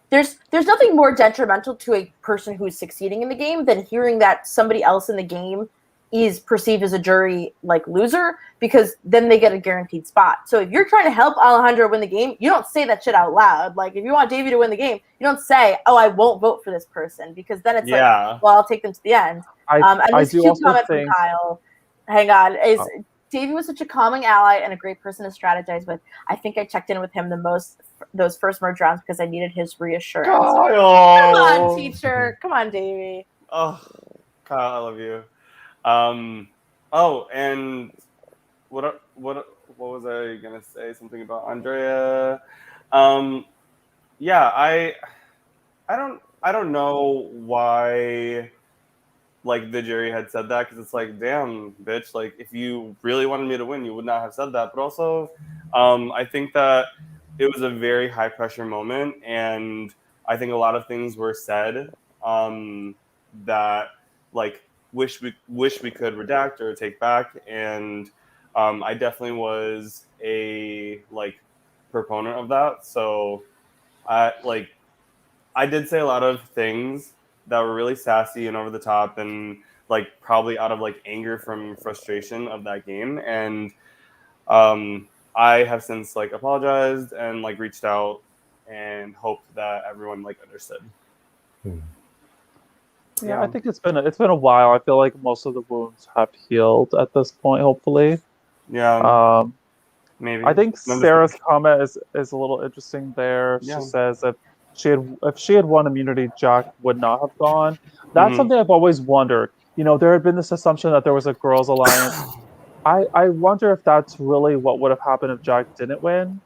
S1: there's nothing more detrimental to a person who's succeeding in the game than hearing that somebody else in the game is perceived as a jury like loser, because then they get a guaranteed spot. So if you're trying to help Alejandro win the game, you don't say that shit out loud. Like if you want Davey to win the game, you don't say, "Oh, I won't vote for this person," because then it's like, "Well, I'll take them to the end." And this cute comment from Kyle. Hang on, Davey was such a calming ally and a great person to strategize with. I think I checked in with him the most those first merge rounds because I needed his reassurance.
S4: Kyle!
S1: Come on, teacher. Come on, Davey.
S4: Oh, Kyle, I love you. And what was I gonna say? Something about Andrea. Yeah, I don't know why like the jury had said that, because it's like, damn, bitch, like if you really wanted me to win, you would not have said that. But also, I think that it was a very high pressure moment, and I think a lot of things were said that like wish we could redact or take back, and I definitely was a like proponent of that. So I did say a lot of things that were really sassy and over the top, and like probably out of like anger from frustration of that game. And I have since like apologized and like reached out and hoped that everyone like understood.
S2: Yeah, I think it's been a while. I feel like most of the wounds have healed at this point, hopefully.
S4: Yeah. Maybe.
S2: I think Sarah's comment is a little interesting there.
S4: Yeah.
S2: She says if she had won immunity, Jack would not have gone. That's something I've always wondered. There had been this assumption that there was a girls' alliance. I wonder if that's really what would have happened if Jack didn't win.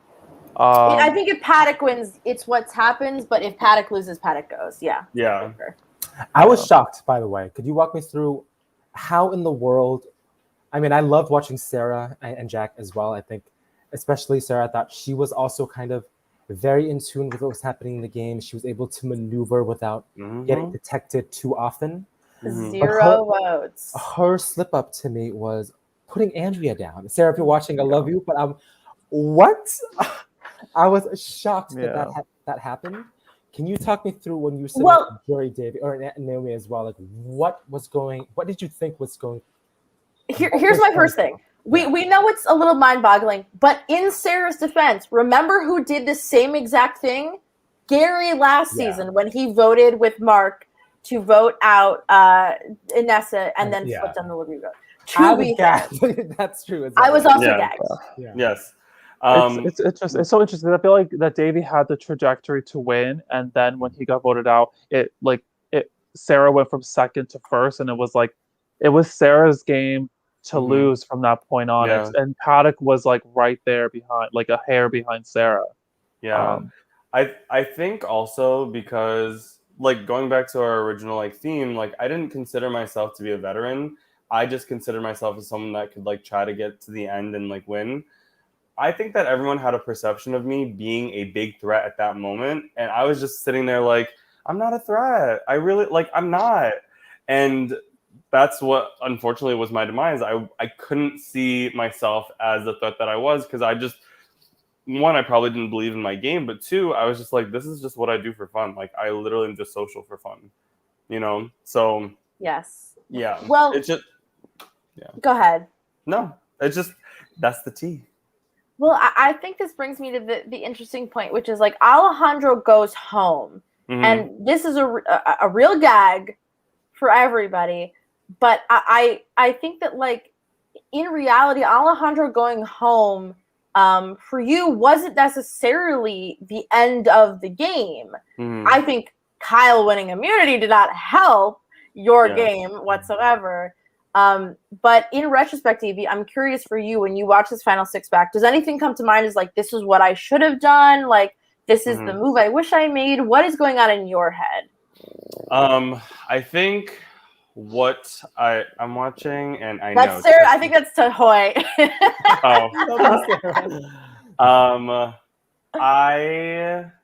S1: I think if Paddock wins, it's what happens. But if Paddock loses, Paddock goes. Yeah.
S4: Yeah.
S1: Sure.
S3: I was shocked, by the way. Could you walk me through how in the world? I mean, I loved watching Sarah and Jack as well. I think, especially Sarah, I thought she was also kind of very in tune with what was happening in the game. She was able to maneuver without getting detected too often.
S1: 0 votes.
S3: Her slip up to me was putting Andrea down. Sarah, if you're watching, I love you, but what? I was shocked that happened. Can you talk me through when you said Jory, Davey, or Naomi as well? Like, what did you think was going?
S1: Here's my first thing. We know it's a little mind-boggling, but in Sarah's defense, remember who did the same exact thing? Gary last season when he voted with Mark to vote out Inessa and then flipped on the Liberty vote.
S3: I was gagged. That's true.
S1: I was also gagged.
S3: Yeah.
S4: Yes.
S2: It's so interesting. I feel like that Davey had the trajectory to win, and then when he got voted out, Sarah went from second to first, and it was Sarah's game to lose from that point on.
S4: Yeah.
S2: And Paddock was like right there behind, like a hair behind Sarah.
S4: Yeah. I think also because like going back to our original like theme, like I didn't consider myself to be a veteran. I just considered myself as someone that could like try to get to the end and like win. I think that everyone had a perception of me being a big threat at that moment. And I was just sitting there like, I'm not a threat. I'm not. And that's what, unfortunately, was my demise. I couldn't see myself as the threat that I was, because one, I probably didn't believe in my game. But two, I was just like, this is just what I do for fun. Like, I literally am just social for fun, So,
S1: yes.
S4: Yeah.
S1: Well,
S4: it's just,
S1: go ahead.
S4: No, it's just, that's the tea.
S1: Well, I think this brings me to the interesting point, which is like Alejandro goes home, and this is a real gag for everybody. But I think that like in reality, Alejandro going home for you wasn't necessarily the end of the game. I think Kyle winning immunity did not help your game whatsoever. But in retrospect, Davey, I'm curious for you, when you watch this final six back, does anything come to mind as like, this is what I should have done? Like, This is the move I wish I made. What is going on in your head?
S4: I think what I'm watching, and I
S1: That's
S4: know
S1: Sarah. I think that's Tahoy.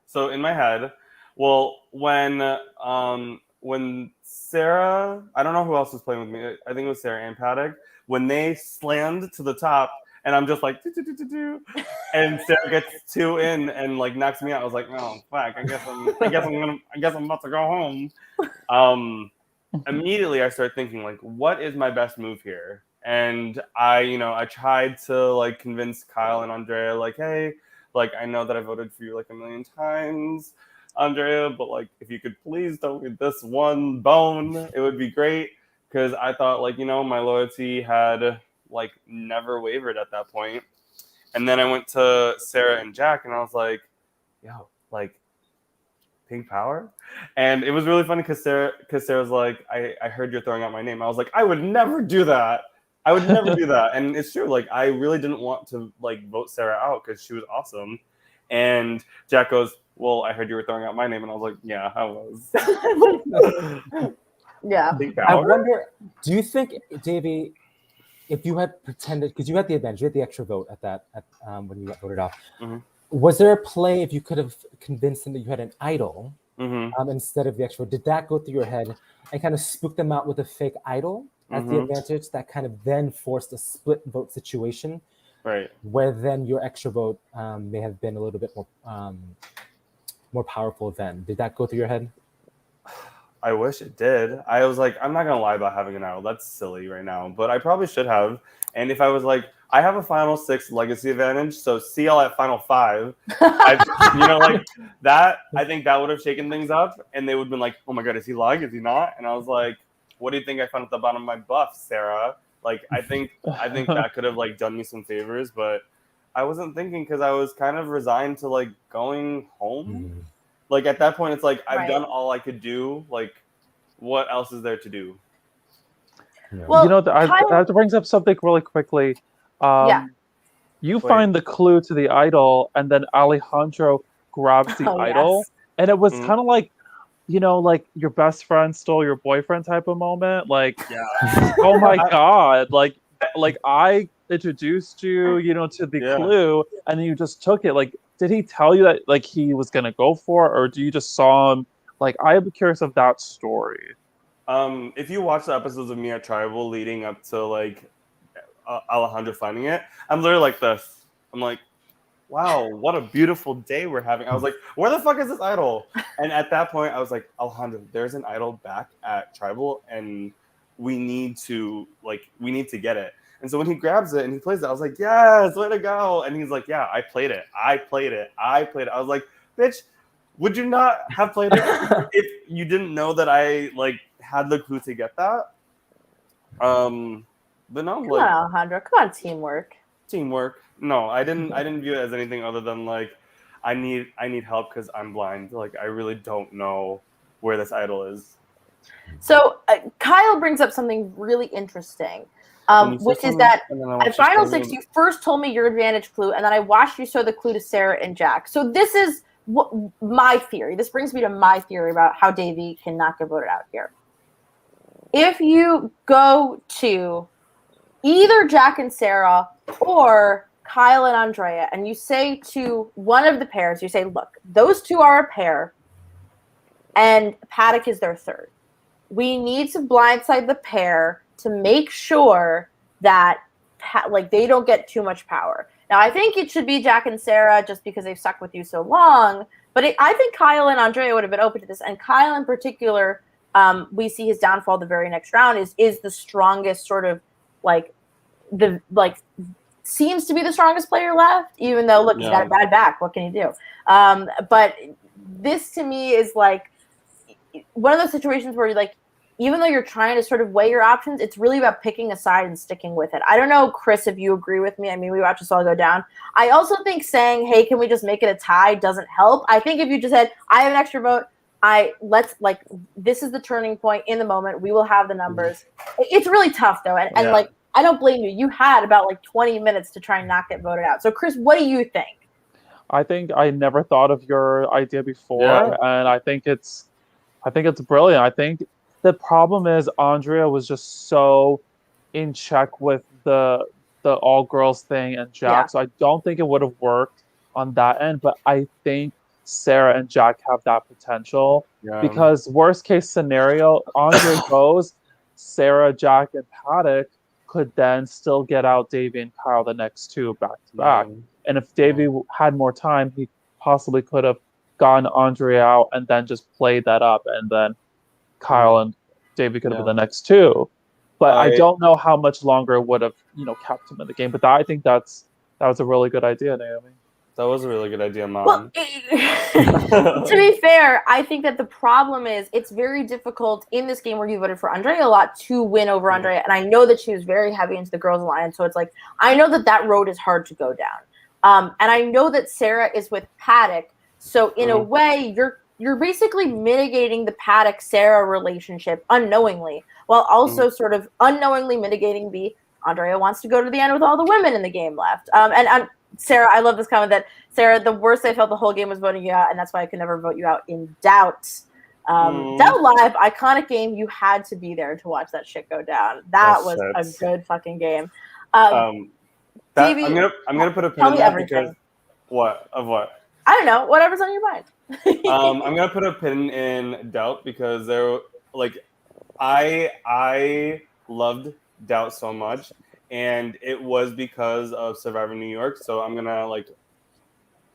S4: So in my head, well, when Sarah, I don't know who else was playing with me. I think it was Sarah and Paddock. When they slammed to the top, and I'm just like, and Sarah gets 2 in and like knocks me out. I was like, oh fuck, I guess I'm about to go home. Immediately I start thinking like, what is my best move here? And I tried to like convince Kyle and Andrea like, hey, like I know that I voted for you like a million times, Andrea, but like if you could please don't get this one bone, it would be great. Because I thought like, my loyalty had like never wavered at that point. And then I went to Sarah and Jack and I was like, yo, like pink power. And it was really funny because Sarah's like, I heard you're throwing out my name. I was like, I would never do that. I would never do that. And it's true. Like, I really didn't want to like vote Sarah out because she was awesome. And Jack goes, well, I heard you were throwing out my name. And I was like, yeah, I was.
S1: Yeah.
S3: I wonder, do you think, Davey, if you had pretended, because you had the advantage, you had the extra vote when you got voted off, was there a play if you could have convinced them that you had an idol instead of the extra vote? Did that go through your head and kind of spook them out with a fake idol as the advantage that kind of then forced a split vote situation?
S4: Right.
S3: Where then your extra vote may have been a little bit more powerful then. Did that go through your head?
S4: I wish it did. I was like, I'm not going to lie about having an idol. That's silly right now. But I probably should have. And if I was like, I have a Final 6 legacy advantage, so see y'all at Final 5. Like that, I think that would have shaken things up. And they would have been like, oh my God, is he lying? Is he not? And I was like, what do you think I found at the bottom of my buff, Sarah? Like, I think that could have like done me some favors. But I wasn't thinking because I was kind of resigned to like going home. Like at that point, it's like I've done all I could do. Like, what else is there to do?
S1: Well,
S2: that brings up something really quickly. You find the clue to the idol, and then Alejandro grabs the idol, and it was kind of like, like your best friend stole your boyfriend type of moment. Like, oh my God, like I introduced you, to the clue, and you just took it. Like, did he tell you that like he was gonna go for it, or do you just saw him? Like, I am curious of that story.
S4: If you watch the episodes of me at Tribal leading up to like Alejandro finding it, I'm literally like this. I'm like, wow, what a beautiful day we're having. I was like, where the fuck is this idol? And at that point, I was like, Alejandro, there's an idol back at Tribal, and we need to get it. And so when he grabs it and he plays it, I was like, yes, way to go. And he's like, yeah, I played it. I was like, bitch, would you not have played it if you didn't know that I like had the clue to get that? But no,
S1: come on, Alejandro. Come on, teamwork.
S4: No, I didn't view it as anything other than like I need help because I'm blind. Like I really don't know where this idol is.
S1: So Kyle brings up something really interesting. Which is that at Final 6, you first told me your advantage clue, and then I watched you show the clue to Sarah and Jack. So this is my theory. This brings me to my theory about how Davey cannot get voted out here. If you go to either Jack and Sarah or Kyle and Andrea, and you say to one of the pairs, you say, look, those two are a pair, and Paddock is their third. We need to blindside the pair to make sure that they don't get too much power. Now, I think it should be Jack and Sarah just because they've stuck with you so long. But I think Kyle and Andrea would have been open to this. And Kyle in particular, we see his downfall the very next round is the strongest sort of seems to be the strongest player left, even though, look, he's got a bad back. What can you do? But this to me is like one of those situations where you're like, even though you're trying to sort of weigh your options, it's really about picking a side and sticking with it. I don't know, Chris, if you agree with me. I mean, we watch this all go down. I also think saying, hey, can we just make it a tie doesn't help. I think if you just said, I have an extra vote, this is the turning point in the moment. We will have the numbers. It's really tough, though. And I don't blame you. You had about 20 minutes to try and not get voted out. So, Chris, what do you think?
S2: I think I never thought of your idea before,
S4: Yeah.
S2: and I think it's brilliant. I think the problem is Andrea was just so in check with the all girls thing and Jack,
S1: Yeah.
S2: so I don't think it would have worked on that end. But I think Sarah and Jack have that potential
S4: Yeah.
S2: because worst case scenario, Andrea goes, Sarah, Jack, and Paddock could then still get out Davey and Kyle the next two back to back. And if Davey had more time, he possibly could have gotten Andrea out and then just played that up, and then Kyle and Davey could have been the next two. But I don't know how much longer it would have, kept him in the game. But I think that was a really good idea, Naomi.
S4: That was a really good idea, Mom.
S1: Well, to be fair, I think that the problem is it's very difficult in this game where you voted for Andrea a lot to win over Andrea. And I know that she was very heavy into the Girls Alliance. So it's like, I know that road is hard to go down. And I know that Sarah is with Paddock. So in a way, you're basically mitigating the Paddock-Sarah relationship unknowingly, while also sort of unknowingly mitigating the Andrea wants to go to the end with all the women in the game left. And Sarah, I love this comment that, Sarah, the worst I felt the whole game was voting you out, and that's why I could never vote you out in Doubt. Doubt Live, iconic game. You had to be there to watch that shit go down. That was a good fucking game. Davey,
S4: I'm gonna put a pin in that because what?
S1: I don't know. Whatever's on your mind.
S4: I'm gonna put a pin in Doubt because I loved Doubt so much, and it was because of Survivor New York. So I'm gonna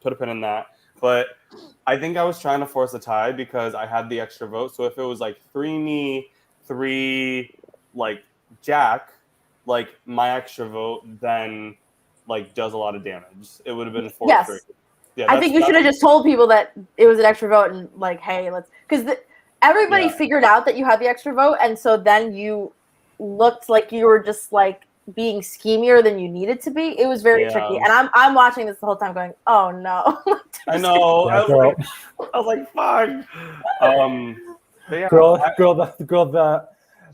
S4: put a pin in that. But I think I was trying to force a tie because I had the extra vote. So if it was 3 me, 3 Jack, my extra vote then does a lot of damage. It would have been 4-3.
S1: Yes.
S4: Yeah,
S1: I think you should have just told people that it was an extra vote and hey, let's, because everybody figured out that you had the extra vote, and so then you looked like you were just being schemier than you needed to be. It was very tricky, and I'm watching this the whole time going, oh no.
S4: I know. I was like, fuck.
S3: Girl,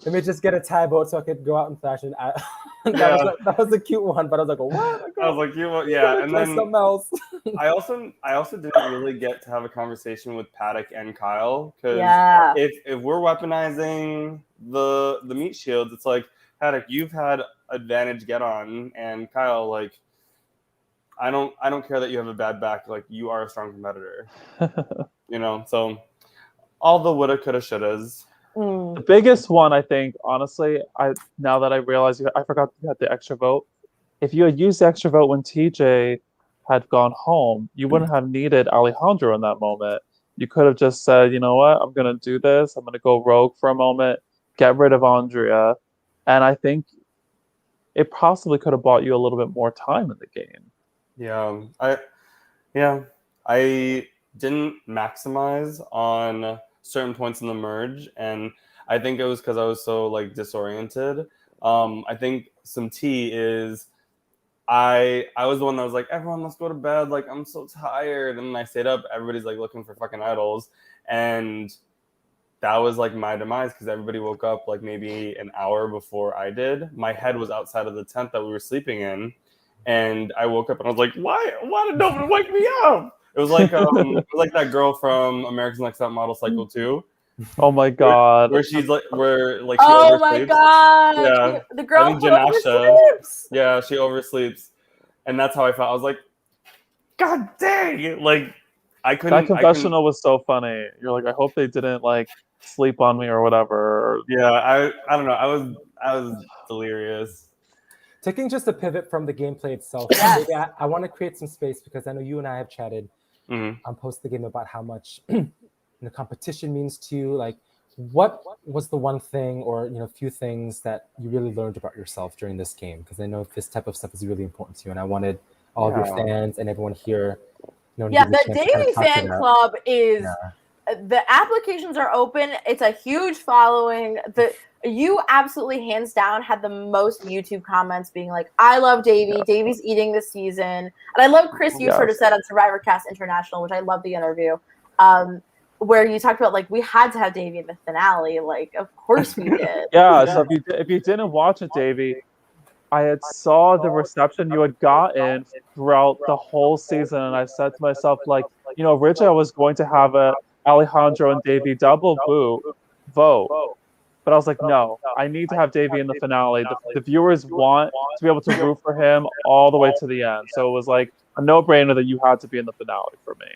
S3: let me just get a tie vote so I could go out in fashion. That was a cute one, but I was like, what?
S4: I was like, and then
S3: something else.
S4: I also didn't really get to have a conversation with Paddock and Kyle because if we're weaponizing the meat shields, it's like, Paddock, you've had advantage get on, and Kyle, I don't care that you have a bad back, you are a strong competitor. So all the woulda, coulda, shouldas.
S2: The biggest one, I think, honestly, now that I realize I forgot you had the extra vote. If you had used the extra vote when TJ had gone home, you wouldn't have needed Alejandro in that moment. You could have just said, you know what, I'm going to do this. I'm going to go rogue for a moment, get rid of Andrea. And I think it possibly could have bought you a little bit more time in the game.
S4: I didn't maximize on certain points in the merge, and I think it was because I was so disoriented. I think some tea is I was the one that was like, everyone, let's go to bed. I'm so tired, and I stayed up. Everybody's looking for fucking idols, and that was my demise because everybody woke up maybe an hour before I did. My head was outside of the tent that we were sleeping in, and I woke up and I was like, why did nobody wake me up? It was it was that girl from America's Next Top Model Cycle 2.
S2: Oh my god!
S4: Where she's she
S1: oh my god!
S4: Yeah,
S1: the girl who oversleeps.
S4: Yeah, she oversleeps, and that's how I felt. I was like, God dang! I couldn't.
S2: That confessional was so funny. You're like, I hope they didn't sleep on me or whatever.
S4: Yeah, I don't know. I was delirious.
S3: Taking just a pivot from the gameplay itself, I want to create some space because I know you and I have chatted on post the game about how much the competition means to you. What was the one thing or few things that you really learned about yourself during this game? Because I know this type of stuff is really important to you, and I wanted all of your fans and everyone here.
S1: The Daveyy fan club is. The applications are open. It's a huge following. You absolutely hands down had the most YouTube comments being like, I love Daveyy. Davey's eating this season. And I love Chris, you sort of said on Survivor Cast International, which I love the interview, where you talked about we had to have Daveyy in the finale. Of course we did.
S2: So if you didn't watch it, Daveyy, I had saw the reception you had gotten throughout the whole season, and I said to myself, like, originally I was going to have a Alejandro and Davey double vote, but I was like, no, I need to have Davey in the finale. The viewers want to be able to root for him all the way to the end, so it was like a no-brainer that you had to be in the finale for me.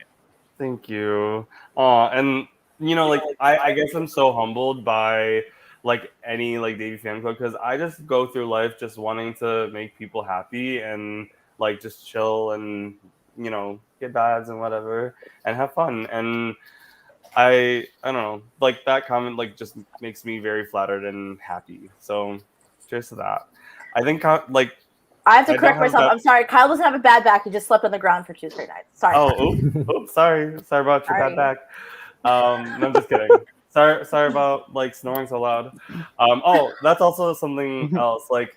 S4: Thank you. And like I guess I'm so humbled by like any like Davey fan club because I just go through life just wanting to make people happy and like just chill and get vibes and whatever and have fun. And I don't know, like that comment like just makes me very flattered and happy. So cheers to that. I think like
S1: I have to
S4: I
S1: correct
S4: don't have
S1: myself.
S4: that-
S1: I'm sorry. Kyle doesn't have a bad back. He just slept on the ground for 2 straight nights. Sorry.
S4: Oh, oops, sorry about your
S1: Sorry.
S4: bad back. No, I'm just kidding. Sorry about like snoring so loud. That's also something else. Like,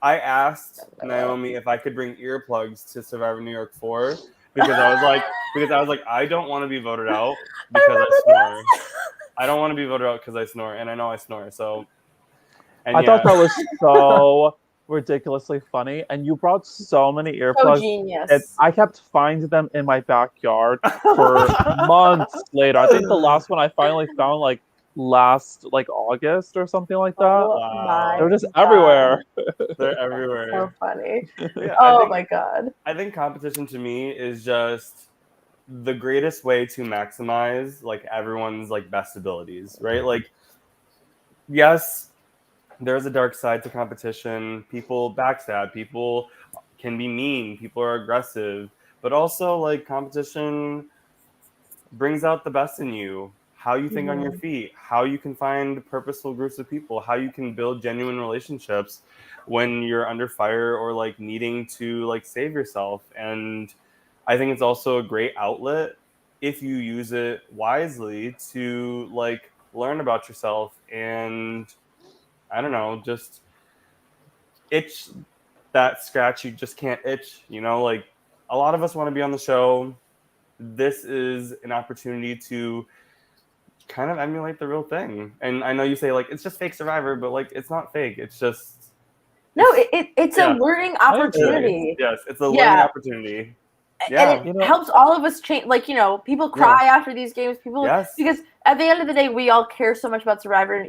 S4: I asked Naomi if I could bring earplugs to Survivor New York 4 because I was like, I don't want to be voted out because I snore. I don't want to be voted out because I snore, and I know I snore. So, and
S2: I thought that was so ridiculously funny, and you brought so many
S1: So
S2: earplugs.
S1: genius.
S2: I kept finding them in my backyard for months later. I think the last one I finally found like last like August or something like that.
S1: Oh
S4: Wow.
S1: my
S2: They're just
S1: God.
S2: everywhere.
S4: They're everywhere.
S1: So funny.
S4: Yeah,
S1: Oh my God.
S4: I think competition to me is just the greatest way to maximize like everyone's like best abilities, right? Like, yes, there's a dark side to competition. People backstab, people can be mean, people are aggressive, but also like competition brings out the best in you. How you think on your feet, how you can find purposeful groups of people, how you can build genuine relationships when you're under fire or like needing to like save yourself. And I think it's also a great outlet if you use it wisely to like learn about yourself and I don't know, just itch that scratch you just can't itch, like a lot of us want to be on the show. This is an opportunity to kind of emulate the real thing. And I know you say like it's just fake Survivor, but like it's not fake. It's just
S1: It's a
S4: yeah.
S1: learning opportunity.
S4: Yes, it's a learning opportunity. Yeah.
S1: And it helps all of us change. Like, people cry after these games. People, because at the end of the day, we all care so much about Survivor.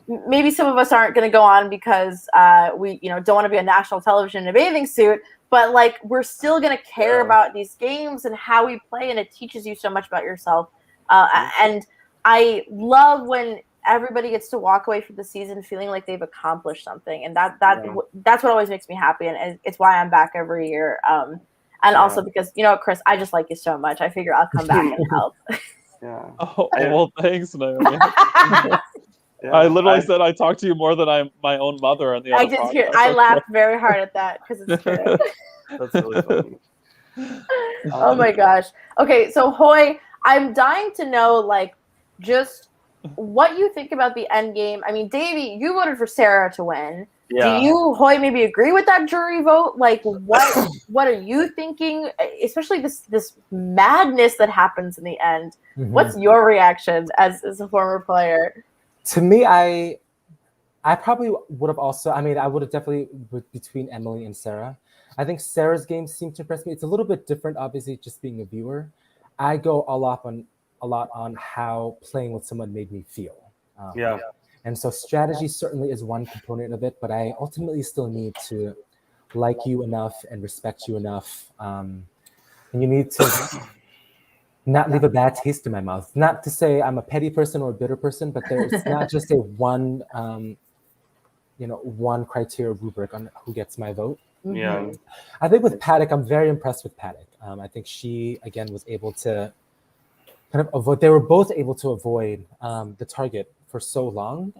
S1: Maybe some of us aren't going to go on because we, don't want to be on national television in a bathing suit. But like, we're still going to care about these games and how we play, and it teaches you so much about yourself. And I love when everybody gets to walk away from the season feeling like they've accomplished something, and that's what always makes me happy, and it's why I'm back every year. And also because, Chris, I just like you so much. I figure I'll come back and help.
S4: Yeah.
S2: Oh, well, thanks, Naomi. I literally said I talked to you more than I'm my own mother on the other
S1: I did
S2: podcast.
S1: hear. I laughed very hard at that because it's true.
S4: That's really funny.
S1: Oh my gosh. Okay, so Hoy, I'm dying to know, like, just what you think about the end game. I mean, Davey, you voted for Sarah to win.
S4: Yeah.
S1: Do you, Hoy, maybe agree with that jury vote? Like, what are you thinking? Especially this madness that happens in the end.
S3: Mm-hmm.
S1: What's your reaction as a former player?
S3: To me, I probably would have also. I mean, I would have definitely between Emily and Sarah. I think Sarah's game seemed to impress me. It's a little bit different, obviously, just being a viewer. I go a lot on how playing with someone made me feel. And so strategy certainly is one component of it, but I ultimately still need to like you enough and respect you enough. And you need to not leave a bad taste in my mouth. Not to say I'm a petty person or a bitter person, but it's not just a one criteria rubric on who gets my vote.
S4: Yeah.
S3: I think with Paddock, I'm very impressed with Paddock. I think she, again, was able to kind of avoid, they were both able to avoid the target for so long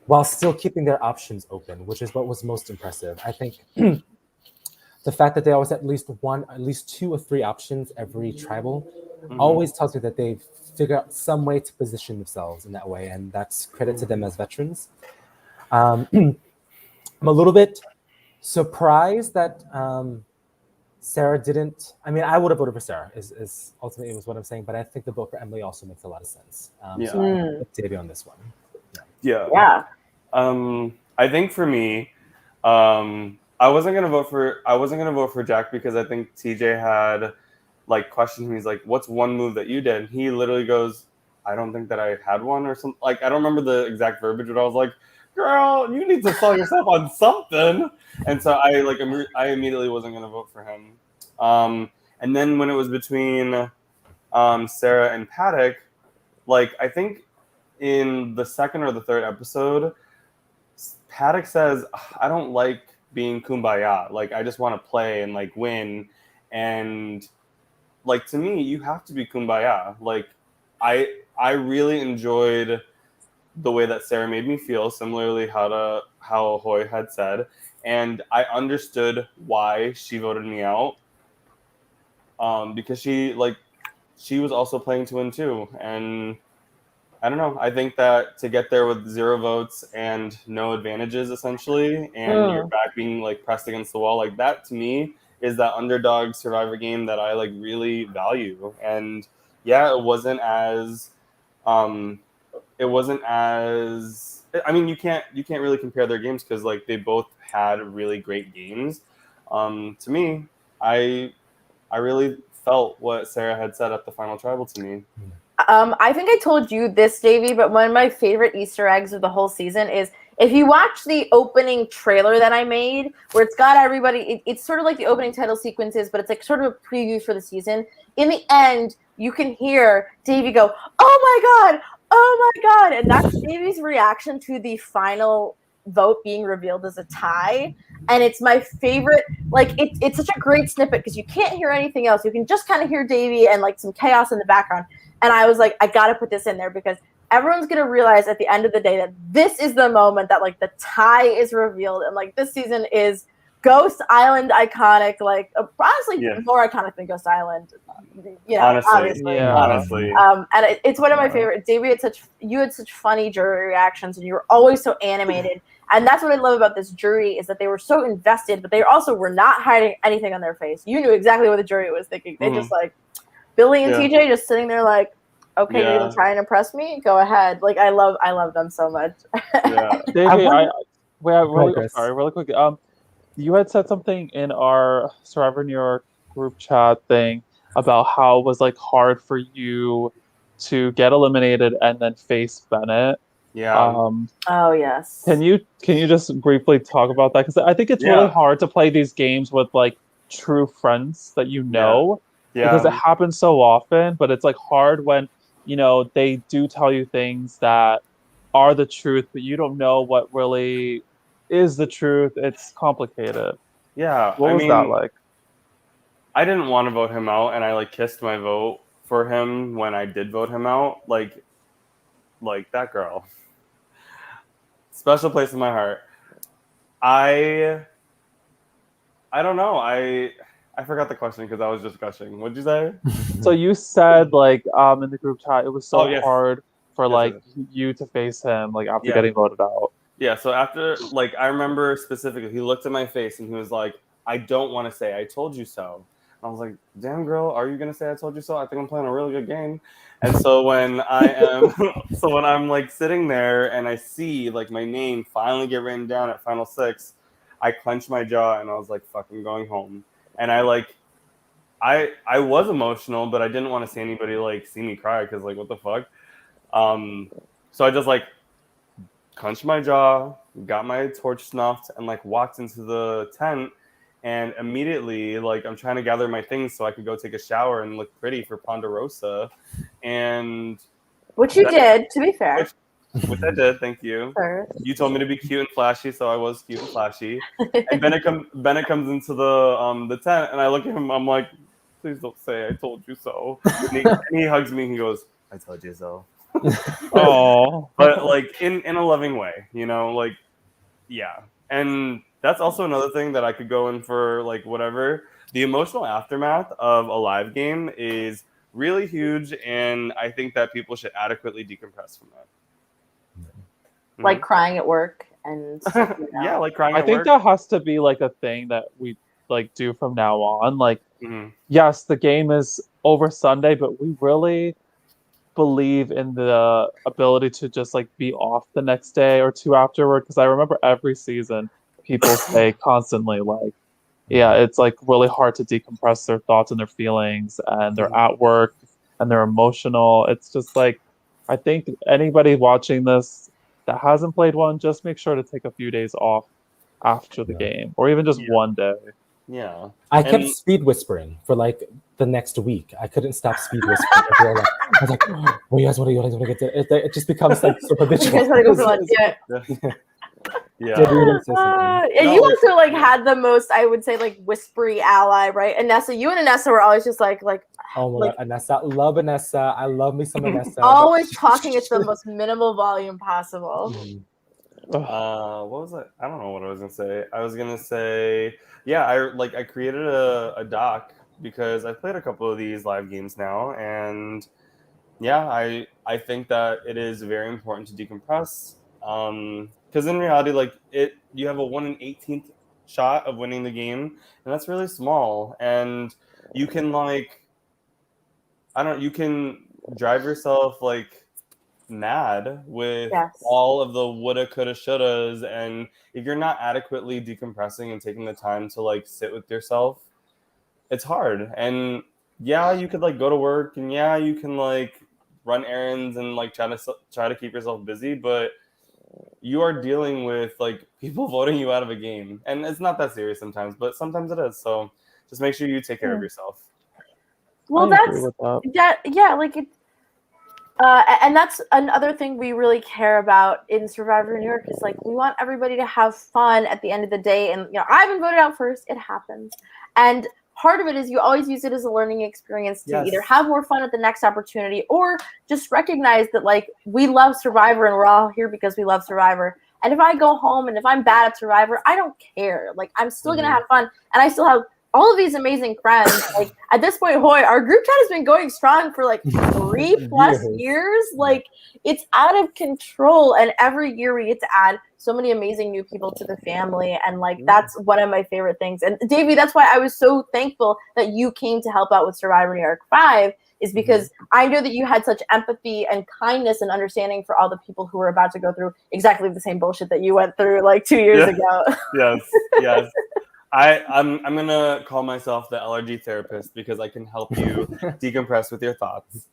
S3: while still keeping their options open, which is what was most impressive. I think the fact that they always had at least 2 or 3 options every tribal always tells me that they've figured out some way to position themselves in that way, and that's credit to them as veterans. I'm a little bit surprised that Sarah didn't. I mean, I would have voted for Sarah. Is ultimately was what I'm saying, but I think the vote for Emily also makes a lot of sense. So I'm with Davey on this one.
S4: Yeah.
S1: Yeah.
S4: I think for me, I wasn't gonna vote for Jack because I think TJ had like questioned him. He's like, "What's one move that you did?" And he literally goes, "I don't think that I had one," or something. Like I don't remember the exact verbiage, but I was like, "Girl, you need to sell yourself on something." And so I immediately wasn't gonna vote for him. And then when it was between Sarah and Paddock, like I think in the second or the third episode, Paddock says, "I don't like being kumbaya. Like I just want to play and like win." And like to me, you have to be kumbaya. Like I really enjoyed the way that Sarah made me feel, similarly how Hoy had said, and I understood why she voted me out. Because she was also playing to win too, and I don't know. I think that to get there with 0 votes and no advantages, essentially, and your back being like pressed against the wall, like that to me is that underdog survivor game that I like really value. And yeah, it wasn't as, I mean, you can't really compare their games because like they both had really great games. To me, I really felt what Sarah had said at the final tribal to me.
S1: I think I told you this, Davey, but one of my favorite Easter eggs of the whole season is if you watch the opening trailer that I made, where it's got everybody, it's sort of like the opening title sequences, but it's like sort of a preview for the season. In the end, you can hear Davey go, "Oh my God, oh my God." And that's Davey's reaction to the final vote being revealed as a tie. And it's my favorite. Like, it's such a great snippet because you can't hear anything else. You can just kind of hear Davey and like some chaos in the background. And I was like, I got to put this in there because everyone's going to realize at the end of the day that this is the moment that like the tie is revealed. And like this season is Ghost Island iconic, like honestly more iconic than Ghost Island. You know, obviously.
S4: Honestly.
S1: And it's one of my favorite. Davey you had such funny jury reactions and you were always so animated. And that's what I love about this jury is that they were so invested, but they also were not hiding anything on their face. You knew exactly what the jury was thinking. They just like, Billy and TJ just sitting there like, okay, you're gonna try and impress me? Go ahead. Like I love them so much.
S2: Davey, really quick. You had said something in our Survivor New York group chat thing about how it was like hard for you to get eliminated and then face Bennett.
S4: Yeah.
S1: Oh yes.
S2: Can you just briefly talk about that? Because I think it's really hard to play these games with like true friends that you know.
S4: Yeah.
S2: Because it happens so often, but it's like hard when, you know, they do tell you things that are the truth, but you don't know what really is the truth. It's complicated.
S4: Yeah.
S2: What was that like?
S4: I didn't want to vote him out, and I like kissed my vote for him when I did vote him out. Like that girl. Special place in my heart. I don't know. I forgot the question because I was just gushing. What'd you say?
S2: So you said like in the group chat it was so hard for you to face him like after getting voted out.
S4: Yeah, so after like I remember specifically he looked at my face and he was like, "I don't want to say I told you so." And I was like, "Damn girl, are you gonna say I told you so? I think I'm playing a really good game." And so when I'm like sitting there and I see like my name finally get written down at Final 6, I clenched my jaw and I was like, "Fucking going home." And I was emotional, but I didn't want to see anybody like see me cry because like what the fuck. So I just like clenched my jaw, got my torch snuffed, and like walked into the tent. And immediately, like I'm trying to gather my things so I could go take a shower and look pretty for Ponderosa. And
S1: which you did, to be fair.
S4: Which I did, thank you.
S1: Sure.
S4: You told me to be cute and flashy, so I was cute and flashy. And Bennett comes into the tent, and I look at him. I'm like, "Please don't say I told you so." And he hugs me. And he goes, "I told you so."
S2: Oh,
S4: but like in a loving way, you know, like yeah. And that's also another thing that I could go in for like whatever. The emotional aftermath of a live game is really huge, and I think that people should adequately decompress from that.
S1: Like crying at work and
S4: yeah, like crying.
S2: I think that has to be like a thing that we like do from now on. Like, yes, the game is over Sunday, but we really believe in the ability to just like be off the next day or two afterward. Because I remember every season people say constantly, like, yeah, it's like really hard to decompress their thoughts and their feelings, and they're at work and they're emotional. It's just like, I think anybody watching this that hasn't played one, just make sure to take a few days off after the game, or even just one day.
S4: Yeah.
S3: I kept speed whispering for like the next week. I couldn't stop speed whispering. I was like, oh, you guys want to get to it? It just becomes like so habitual.
S1: You guys want to go for lunch? Yeah.
S4: Yeah.
S1: You also like had the most, I would say, like whispery ally, right? Anessa, you and Anessa were always just like
S3: oh my god, Anessa, love Anessa. I love me some Anessa.
S1: Always talking at the most minimal volume possible.
S4: What was it? I don't know what I was gonna say. I was gonna say, yeah, I created a doc because I played a couple of these live games now, and yeah, I think that it is very important to decompress. Because in reality, like you have a 1 in 18th shot of winning the game, and that's really small. And you can you can drive yourself like mad with all of the woulda, coulda, shouldas, and if you're not adequately decompressing and taking the time to like sit with yourself, it's hard. And yeah, you could like go to work, and yeah, you can like run errands and like try to keep yourself busy, but you are dealing with like people voting you out of a game, and it's not that serious sometimes, but sometimes it is. So just make sure you take care of yourself.
S1: Well, like it. And that's another thing we really care about in Survivor New York is like we want everybody to have fun at the end of the day. And I've been voted out first. It happens, and part of it is you always use it as a learning experience to either have more fun at the next opportunity or just recognize that like we love Survivor and we're all here because we love Survivor. And if I go home and if I'm bad at Survivor, I don't care. Like I'm still gonna have fun, and I still have all of these amazing friends. Like at this point, Hoy, our group chat has been going strong for like 3+ years. Like it's out of control, and every year we get to add so many amazing new people to the family, and like that's one of my favorite things. And Davey, that's why I was so thankful that you came to help out with Survivor New York 5, is because I know that you had such empathy and kindness and understanding for all the people who were about to go through exactly the same bullshit that you went through like 2 years ago.
S4: Yes. I'm gonna call myself the LRG therapist because I can help you decompress with your thoughts.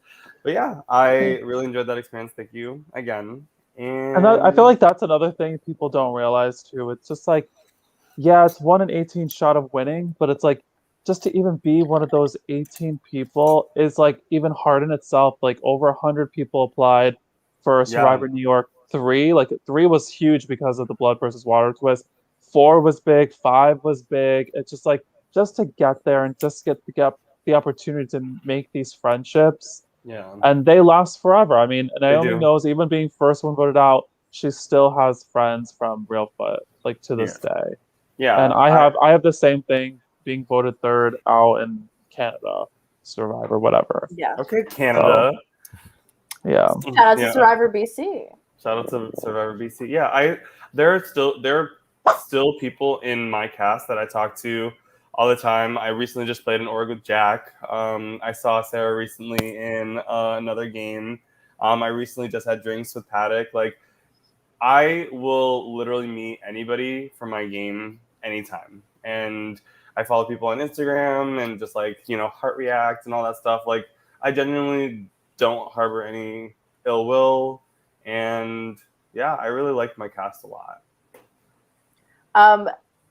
S4: But yeah, I really enjoyed that experience. Thank you again. And
S2: I feel like that's another thing people don't realize too. It's just like, yeah, it's 1 in 18 shot of winning, but it's like just to even be one of those 18 people is like even hard in itself. Like over 100 people applied for Survivor New York 3. Like 3 was huge because of the blood versus water twist. 4 was big, 5 was big. It's just like just to get there and just get the opportunity to make these friendships.
S4: Yeah.
S2: And they last forever. I mean, Naomi knows, even being first one voted out, she still has friends from Reelfoot, like to this day.
S4: Yeah.
S2: And I have the same thing, being voted third out in Canada, Survivor, whatever.
S1: Yeah.
S4: Okay, Canada.
S2: So, yeah.
S1: Shout out to Survivor BC.
S4: Shout out to Survivor BC. Yeah, there are still people in my cast that I talk to all the time. I recently just played an org with Jack. I saw Sarah recently in another game. I recently just had drinks with Paddock. Like, I will literally meet anybody from my game anytime. And I follow people on Instagram and just like, heart react and all that stuff. Like, I genuinely don't harbor any ill will. And yeah, I really like my cast a lot.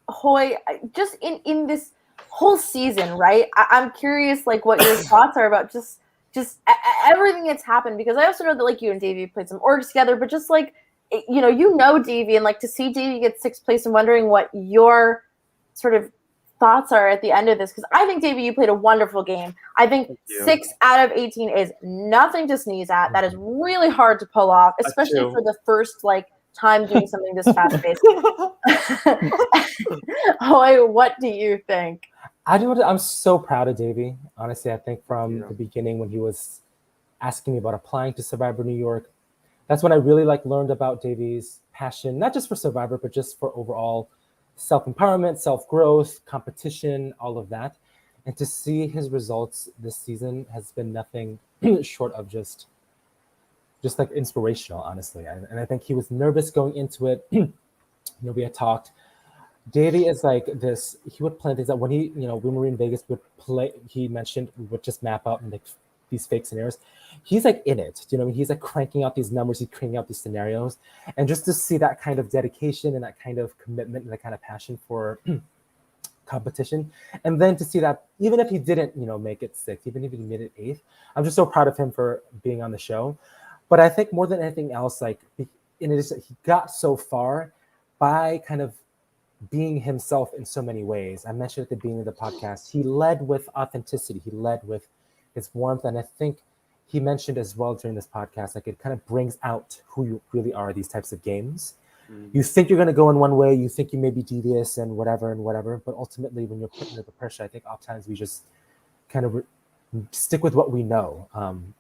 S1: Hoy, just in this whole season, right? I'm curious, like, what your thoughts are about just everything that's happened, because I also know that like you and Davey played some orgs together, but just like Davey, and like to see Davey get 6th place and wondering what your sort of thoughts are at the end of this, because I think Davey, you played a wonderful game. I think 6 out of 18 is nothing to sneeze at. That is really hard to pull off, especially for the first like time doing something this fast-paced. Hoy, what do you think?
S3: I'm so proud of Davey. Honestly, I think from the beginning when he was asking me about applying to Survivor New York, that's when I really learned about Davey's passion, not just for Survivor, but just for overall self-empowerment, self-growth, competition, all of that. And to see his results this season has been nothing short of just like inspirational, honestly. And I think he was nervous going into it. We had talked. Davey is like this. He would plan things that when when we were in Vegas, would play. He mentioned we would just map out and like these fake scenarios. He's like in it. Do you know what I mean? He's like cranking out these numbers. He's cranking out these scenarios, and just to see that kind of dedication and that kind of commitment and that kind of passion for competition, and then to see that even if he didn't, make it sixth, even if he made it eighth, I'm just so proud of him for being on the show. But I think more than anything else, like in addition, he got so far by kind of being himself in so many ways. I mentioned at the beginning of the podcast, he led with authenticity. He led with his warmth. And I think he mentioned as well during this podcast, like it kind of brings out who you really are, these types of games. You think you're going to go in one way, you think you may be devious and whatever, but ultimately when you're put under the pressure, I think oftentimes we just kind of stick with what we know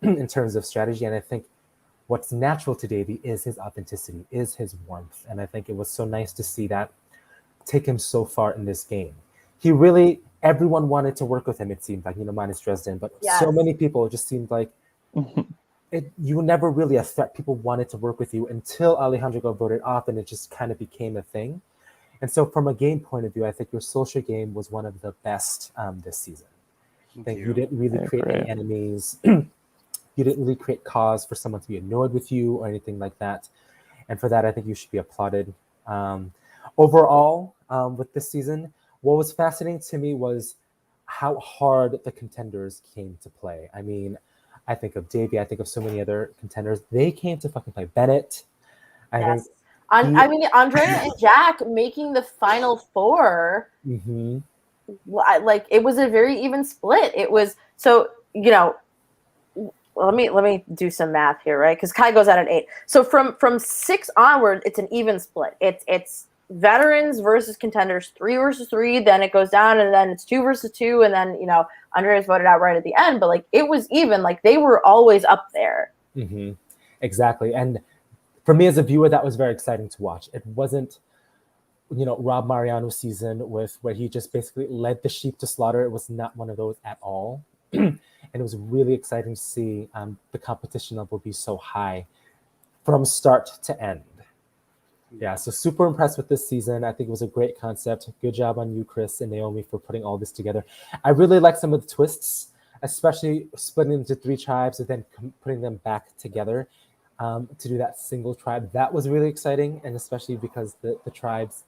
S3: in terms of strategy. And I think what's natural to Davey is his authenticity, is his warmth. And I think it was so nice to see that take him so far in this game. He really, everyone wanted to work with him, it seemed like, minus Dresden, but so many people, it just seemed like you were never really a threat. People wanted to work with you until Alejandro got voted off, and it just kind of became a thing. And so from a game point of view, I think your social game was one of the best this season. I think you didn't really create any enemies. You didn't really create cause for someone to be annoyed with you or anything like that. And for that, I think you should be applauded. Overall, with this season, what was fascinating to me was how hard the contenders came to play. I mean, I think of Davey, I think of so many other contenders. They came to fucking play. Bennett. I mean,
S1: Andrea and Jack making the final four. Like it was a very even split. It was so let me do some math here, right? Because Kai goes out at 8. So from 6 onward, it's an even split. It's veterans versus contenders, 3 versus 3. Then it goes down, and then it's 2 versus 2, and then Andrea's voted out right at the end. But like it was even. Like they were always up there.
S3: Exactly. And for me as a viewer, that was very exciting to watch. It wasn't Rob Mariano's season where he just basically led the sheep to slaughter. It was not one of those at all. And it was really exciting to see the competition level be so high from start to end. Yeah, so super impressed with this season. I think it was a great concept. Good job on you, Chris and Naomi, for putting all this together. I really like some of the twists, especially splitting into 3 tribes and then putting them back together to do that single tribe. That was really exciting, and especially because the tribes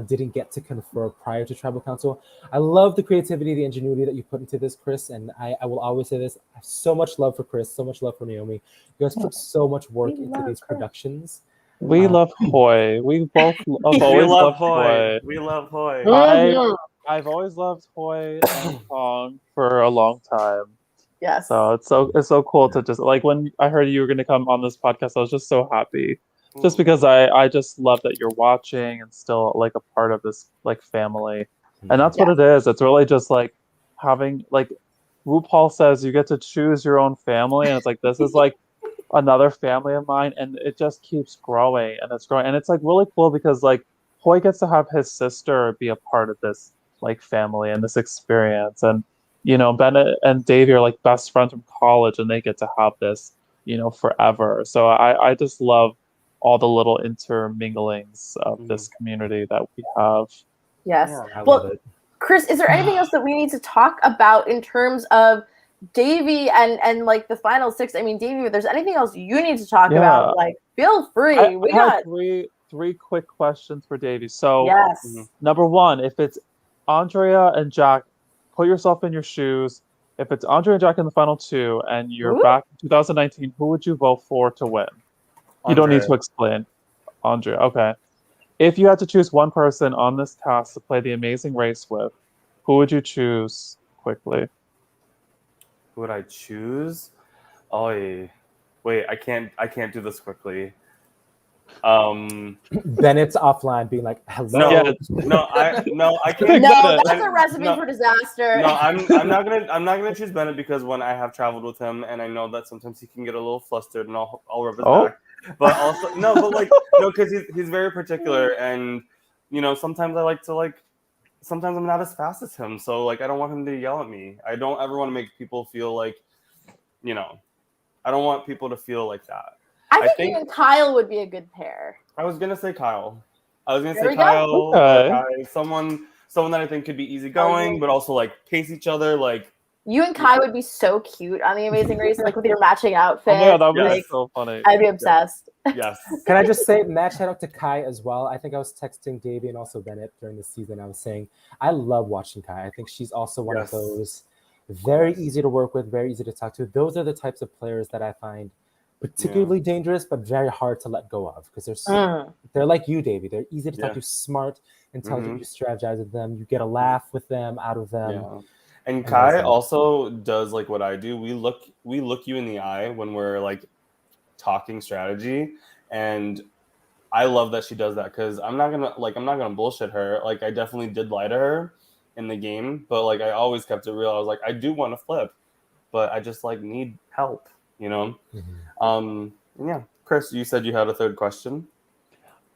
S3: didn't get to confer prior to tribal council. I love the creativity, the ingenuity that you put into this, Chris, and I will always say this. I have so much love for Chris, so much love for Naomi. You guys put so much work into these productions.
S2: We love Hoy. We both always loved Hoy.
S4: We love Hoy.
S2: I've always loved Hoy and Kong for a long time.
S1: Yes.
S2: So it's so cool to just like when I heard you were going to come on this podcast, I was just so happy. Just because I just love that you're watching and still like a part of this like family. And that's what it is. It's really just like having like RuPaul says you get to choose your own family, and it's like this is like another family of mine, and it just keeps growing and it's growing. And it's like really cool because like Hoy gets to have his sister be a part of this like family and this experience. And Bennett and Davey are like best friends from college, and they get to have this, forever. So I just love all the little interminglings of this community that we have.
S1: Yes.
S3: I love it.
S1: Chris, is there anything else that we need to talk about in terms of Davey and like the final 6? I mean, Davey, if there's anything else you need to talk about, like feel free. We got
S2: three quick questions for Davey. So
S1: yes.
S2: Number 1, if it's Andrea and Jack, put yourself in your shoes. If it's Andrea and Jack in the final 2 and you're back in 2019, who would you vote for to win? You don't need to explain. Andrea, okay. If you had to choose one person on this cast to play the Amazing Race with, who would you choose quickly?
S4: Who would I choose? Oh, wait, I can't do this quickly.
S3: Bennett's offline being like, hello.
S4: I can't.
S1: No, that's a recipe for disaster.
S4: No, I'm not gonna choose Bennett because when I have traveled with him and I know that sometimes he can get a little flustered and I'll rub his back. But also because he's very particular, and sometimes I like to sometimes I'm not as fast as him, so like I don't want him to yell at me. I don't ever want to make people feel like, I don't want people to feel like that.
S1: I think even Kyle would be a good pair.
S4: I was gonna say Kyle. I was gonna
S1: There
S4: say
S1: we go.
S4: Kyle or
S2: Okay.
S4: Kai, someone that I think could be easygoing, but also like pace each other. Like
S1: You and Kai would be so cute on The Amazing Race, like with your matching
S2: Oh
S1: outfits.
S2: my god, that would be
S1: like,
S2: so funny.
S1: I'd be obsessed.
S4: yes,
S3: Can I just say, mad shout out to Kai as well. I think I was texting Davey and also Bennett during the season. I was saying, I love watching Kai. I think she's also one of
S4: Yes.
S3: those very easy to work with, very easy to talk to. Those are the types of players that I find particularly dangerous, but very hard to let go of because they're like you, Davey. They're easy to talk to, smart, intelligent. You strategize with them. You get a laugh with them, out of them.
S4: Yeah. And Kai also does like what I do. We look you in the eye when we're like talking strategy, and I love that she does that because I'm not gonna bullshit her. Like I definitely did lie to her in the game, but like I always kept it real. I was like, I do want to flip, but I just like need help, you know. Yeah, Chris, you said you had a third question.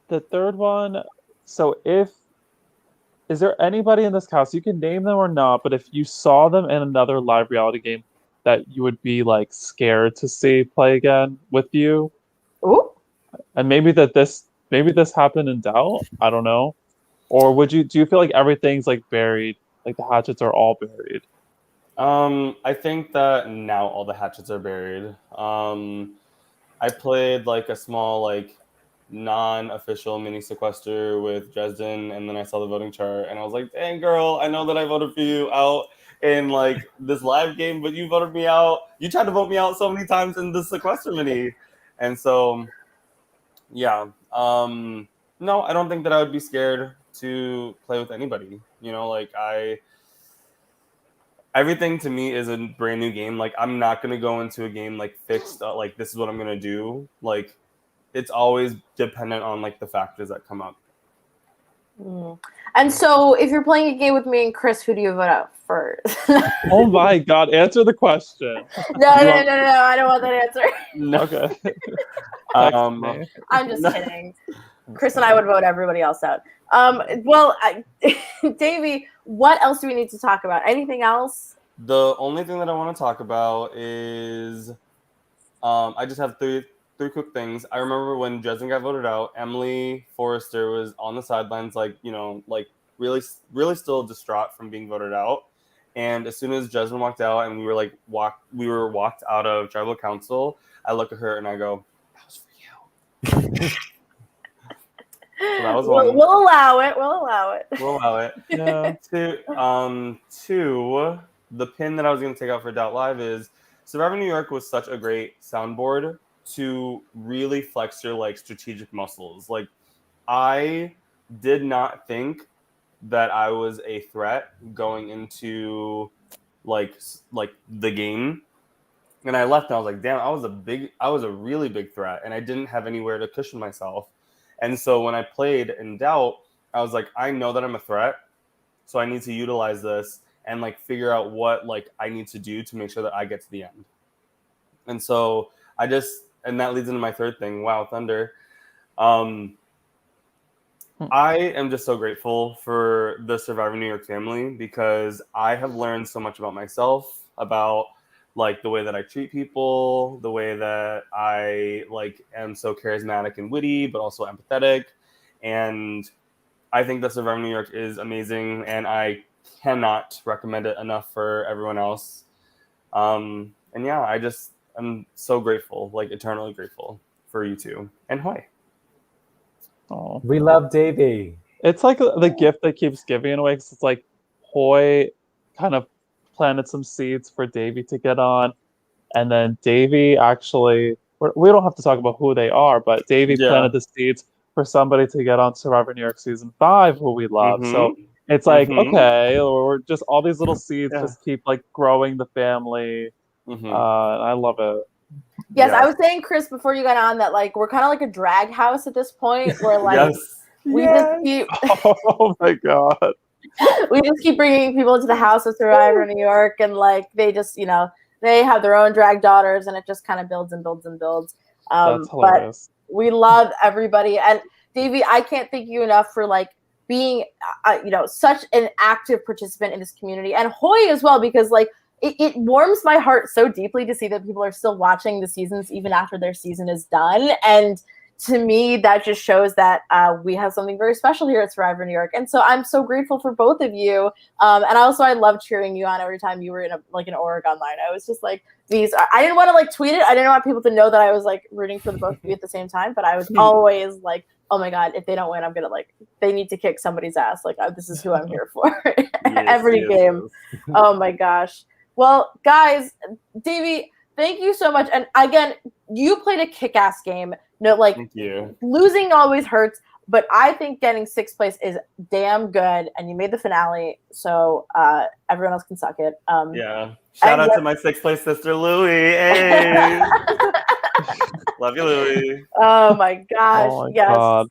S2: The third one. So is there anybody in this cast, you can name them or not, but if you saw them in another live reality game that you would be like scared to see play again with you?
S1: Ooh.
S2: And maybe this happened in doubt? I don't know. Or do you feel like everything's like buried? Like the hatchets are all buried?
S4: I think that now all the hatchets are buried. I played like a small like non-official mini sequester with Dresden, and then I saw the voting chart and I was like, dang girl, I know that I voted for you out in like this live game, but you voted me out. You tried to vote me out so many times in the sequester mini. And so yeah. No, I don't think that I would be scared to play with anybody. You know, like everything to me is a brand new game. Like I'm not gonna go into a game like fixed, like this is what I'm gonna do. Like it's always dependent on like the factors that come up.
S1: And so if you're playing a game with me and Chris, who do you vote out first?
S2: Oh my god, answer the question.
S1: No, I don't want that answer.
S4: No.
S2: Okay.
S1: I'm just kidding. Chris and I would vote everybody else out. Davey, what else do we need to talk about? Anything else?
S4: The only thing that I want to talk about is I just have three quick things. I remember when Dresden got voted out, Emily Forrester was on the sidelines, like, you know, like really, really still distraught from being voted out. And as soon as Dresden walked out and we were walked out of tribal council, I look at her and I go, that was for you. So that was one.
S1: We'll allow it. We'll allow it.
S2: Yeah.
S4: Two, the pin that I was going to take out for Doubt Live is Survivor New York was such a great soundboard to really flex your like strategic muscles. Like I did not think that I was a threat going into like the game. And I left and I was like, damn, I was a really big threat and I didn't have anywhere to cushion myself. And so when I played in Doubt, I was like, I know that I'm a threat, so I need to utilize this and like figure out what like I need to do to make sure that I get to the end. And so and that leads into my third thing. Wow, Thunder. I am just so grateful for the Survivor New York family because I have learned so much about myself, about like the way that I treat people, the way that I like am so charismatic and witty, but also empathetic. And I think that Survivor New York is amazing, and I cannot recommend it enough for everyone else. And yeah, I'm so grateful, like eternally grateful for you two. And Hoy.
S2: Oh,
S3: We love Davey.
S2: it's like the gift that keeps giving in a way, because it's like Hoy kind of planted some seeds for Davey to get on, and then Davey actually, we don't have to talk about who they are, but Davey planted the seeds for somebody to get on Survivor New York season 5 who we love. So it's like, okay, or just all these little seeds just keep like growing the family. I love it.
S1: Yes, I was saying, Chris, before you got on, that like we're kind of like a drag house at this point, where like just keep.
S2: Oh my god.
S1: We just keep bringing people into the house of Survivor New York, and like they just, you know, they have their own drag daughters, and it just kind of builds and builds and builds.
S2: That's hilarious.
S1: But we love everybody, and Davey, I can't thank you enough for like being, you know, such an active participant in this community, and Hoy as well, because like it warms my heart so deeply to see that people are still watching the seasons even after their season is done, and to me, that just shows that we have something very special here at Survivor New York. And so I'm so grateful for both of you. And I love cheering you on every time you were in an Oregon line. I was just like, I didn't want to like tweet it. I didn't want people to know that I was like rooting for the both of you at the same time. But I was always like, oh my God, if they don't win, I'm going to like, they need to kick somebody's ass. Like, this is who I'm here for every game.
S4: Yes.
S1: Oh my gosh. Well, guys, Davey, thank you so much. And again, you played a kick-ass game. No, like
S4: Thank you.
S1: Losing always hurts, but I think getting 6th place is damn good. And you made the finale, so everyone else can suck it.
S4: Yeah. Shout out to my 6th place sister, Louie. Hey. Love you, Louie.
S1: Oh my gosh.
S2: Oh my
S1: yes.
S2: God.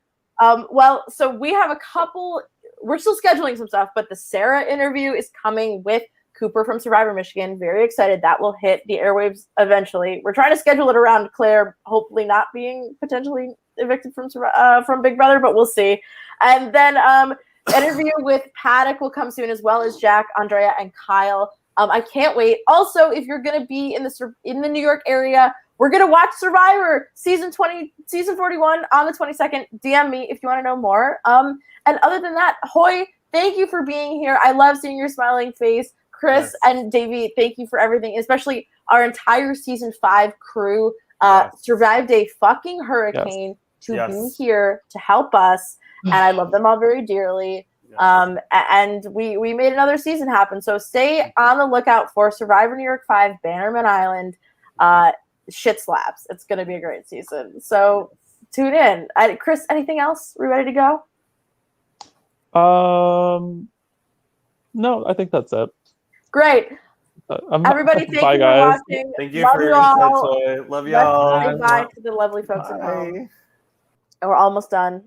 S1: Well, so we have a couple. We're still scheduling some stuff, but the Sarah interview is coming with Cooper from Survivor Michigan. Very excited. That will hit the airwaves eventually. We're trying to schedule it around Claire, hopefully not being potentially evicted from Big Brother, but we'll see. And then interview with Paddock will come soon, as well as Jack, Andrea, and Kyle. I can't wait. Also, if you're going to be in the New York area, we're going to watch Survivor season 41 on the 22nd. DM me if you want to know more. And other than that, Hoy, thank you for being here. I love seeing your smiling face. Chris and Davey, thank you for everything, especially our entire season 5 crew. Survived a fucking hurricane to be here to help us, and I love them all very dearly. Yes. And we made another season happen. So stay on the lookout for Survivor New York 5 Bannerman Island. Shit slaps. It's going to be a great season. So tune in. Chris, anything else? We ready to
S2: go? No, I think that's it.
S1: Great. Everybody, thank you for watching.
S4: Thank you for your insights. Love y'all.
S1: Say bye to the lovely folks at home. And we're almost done.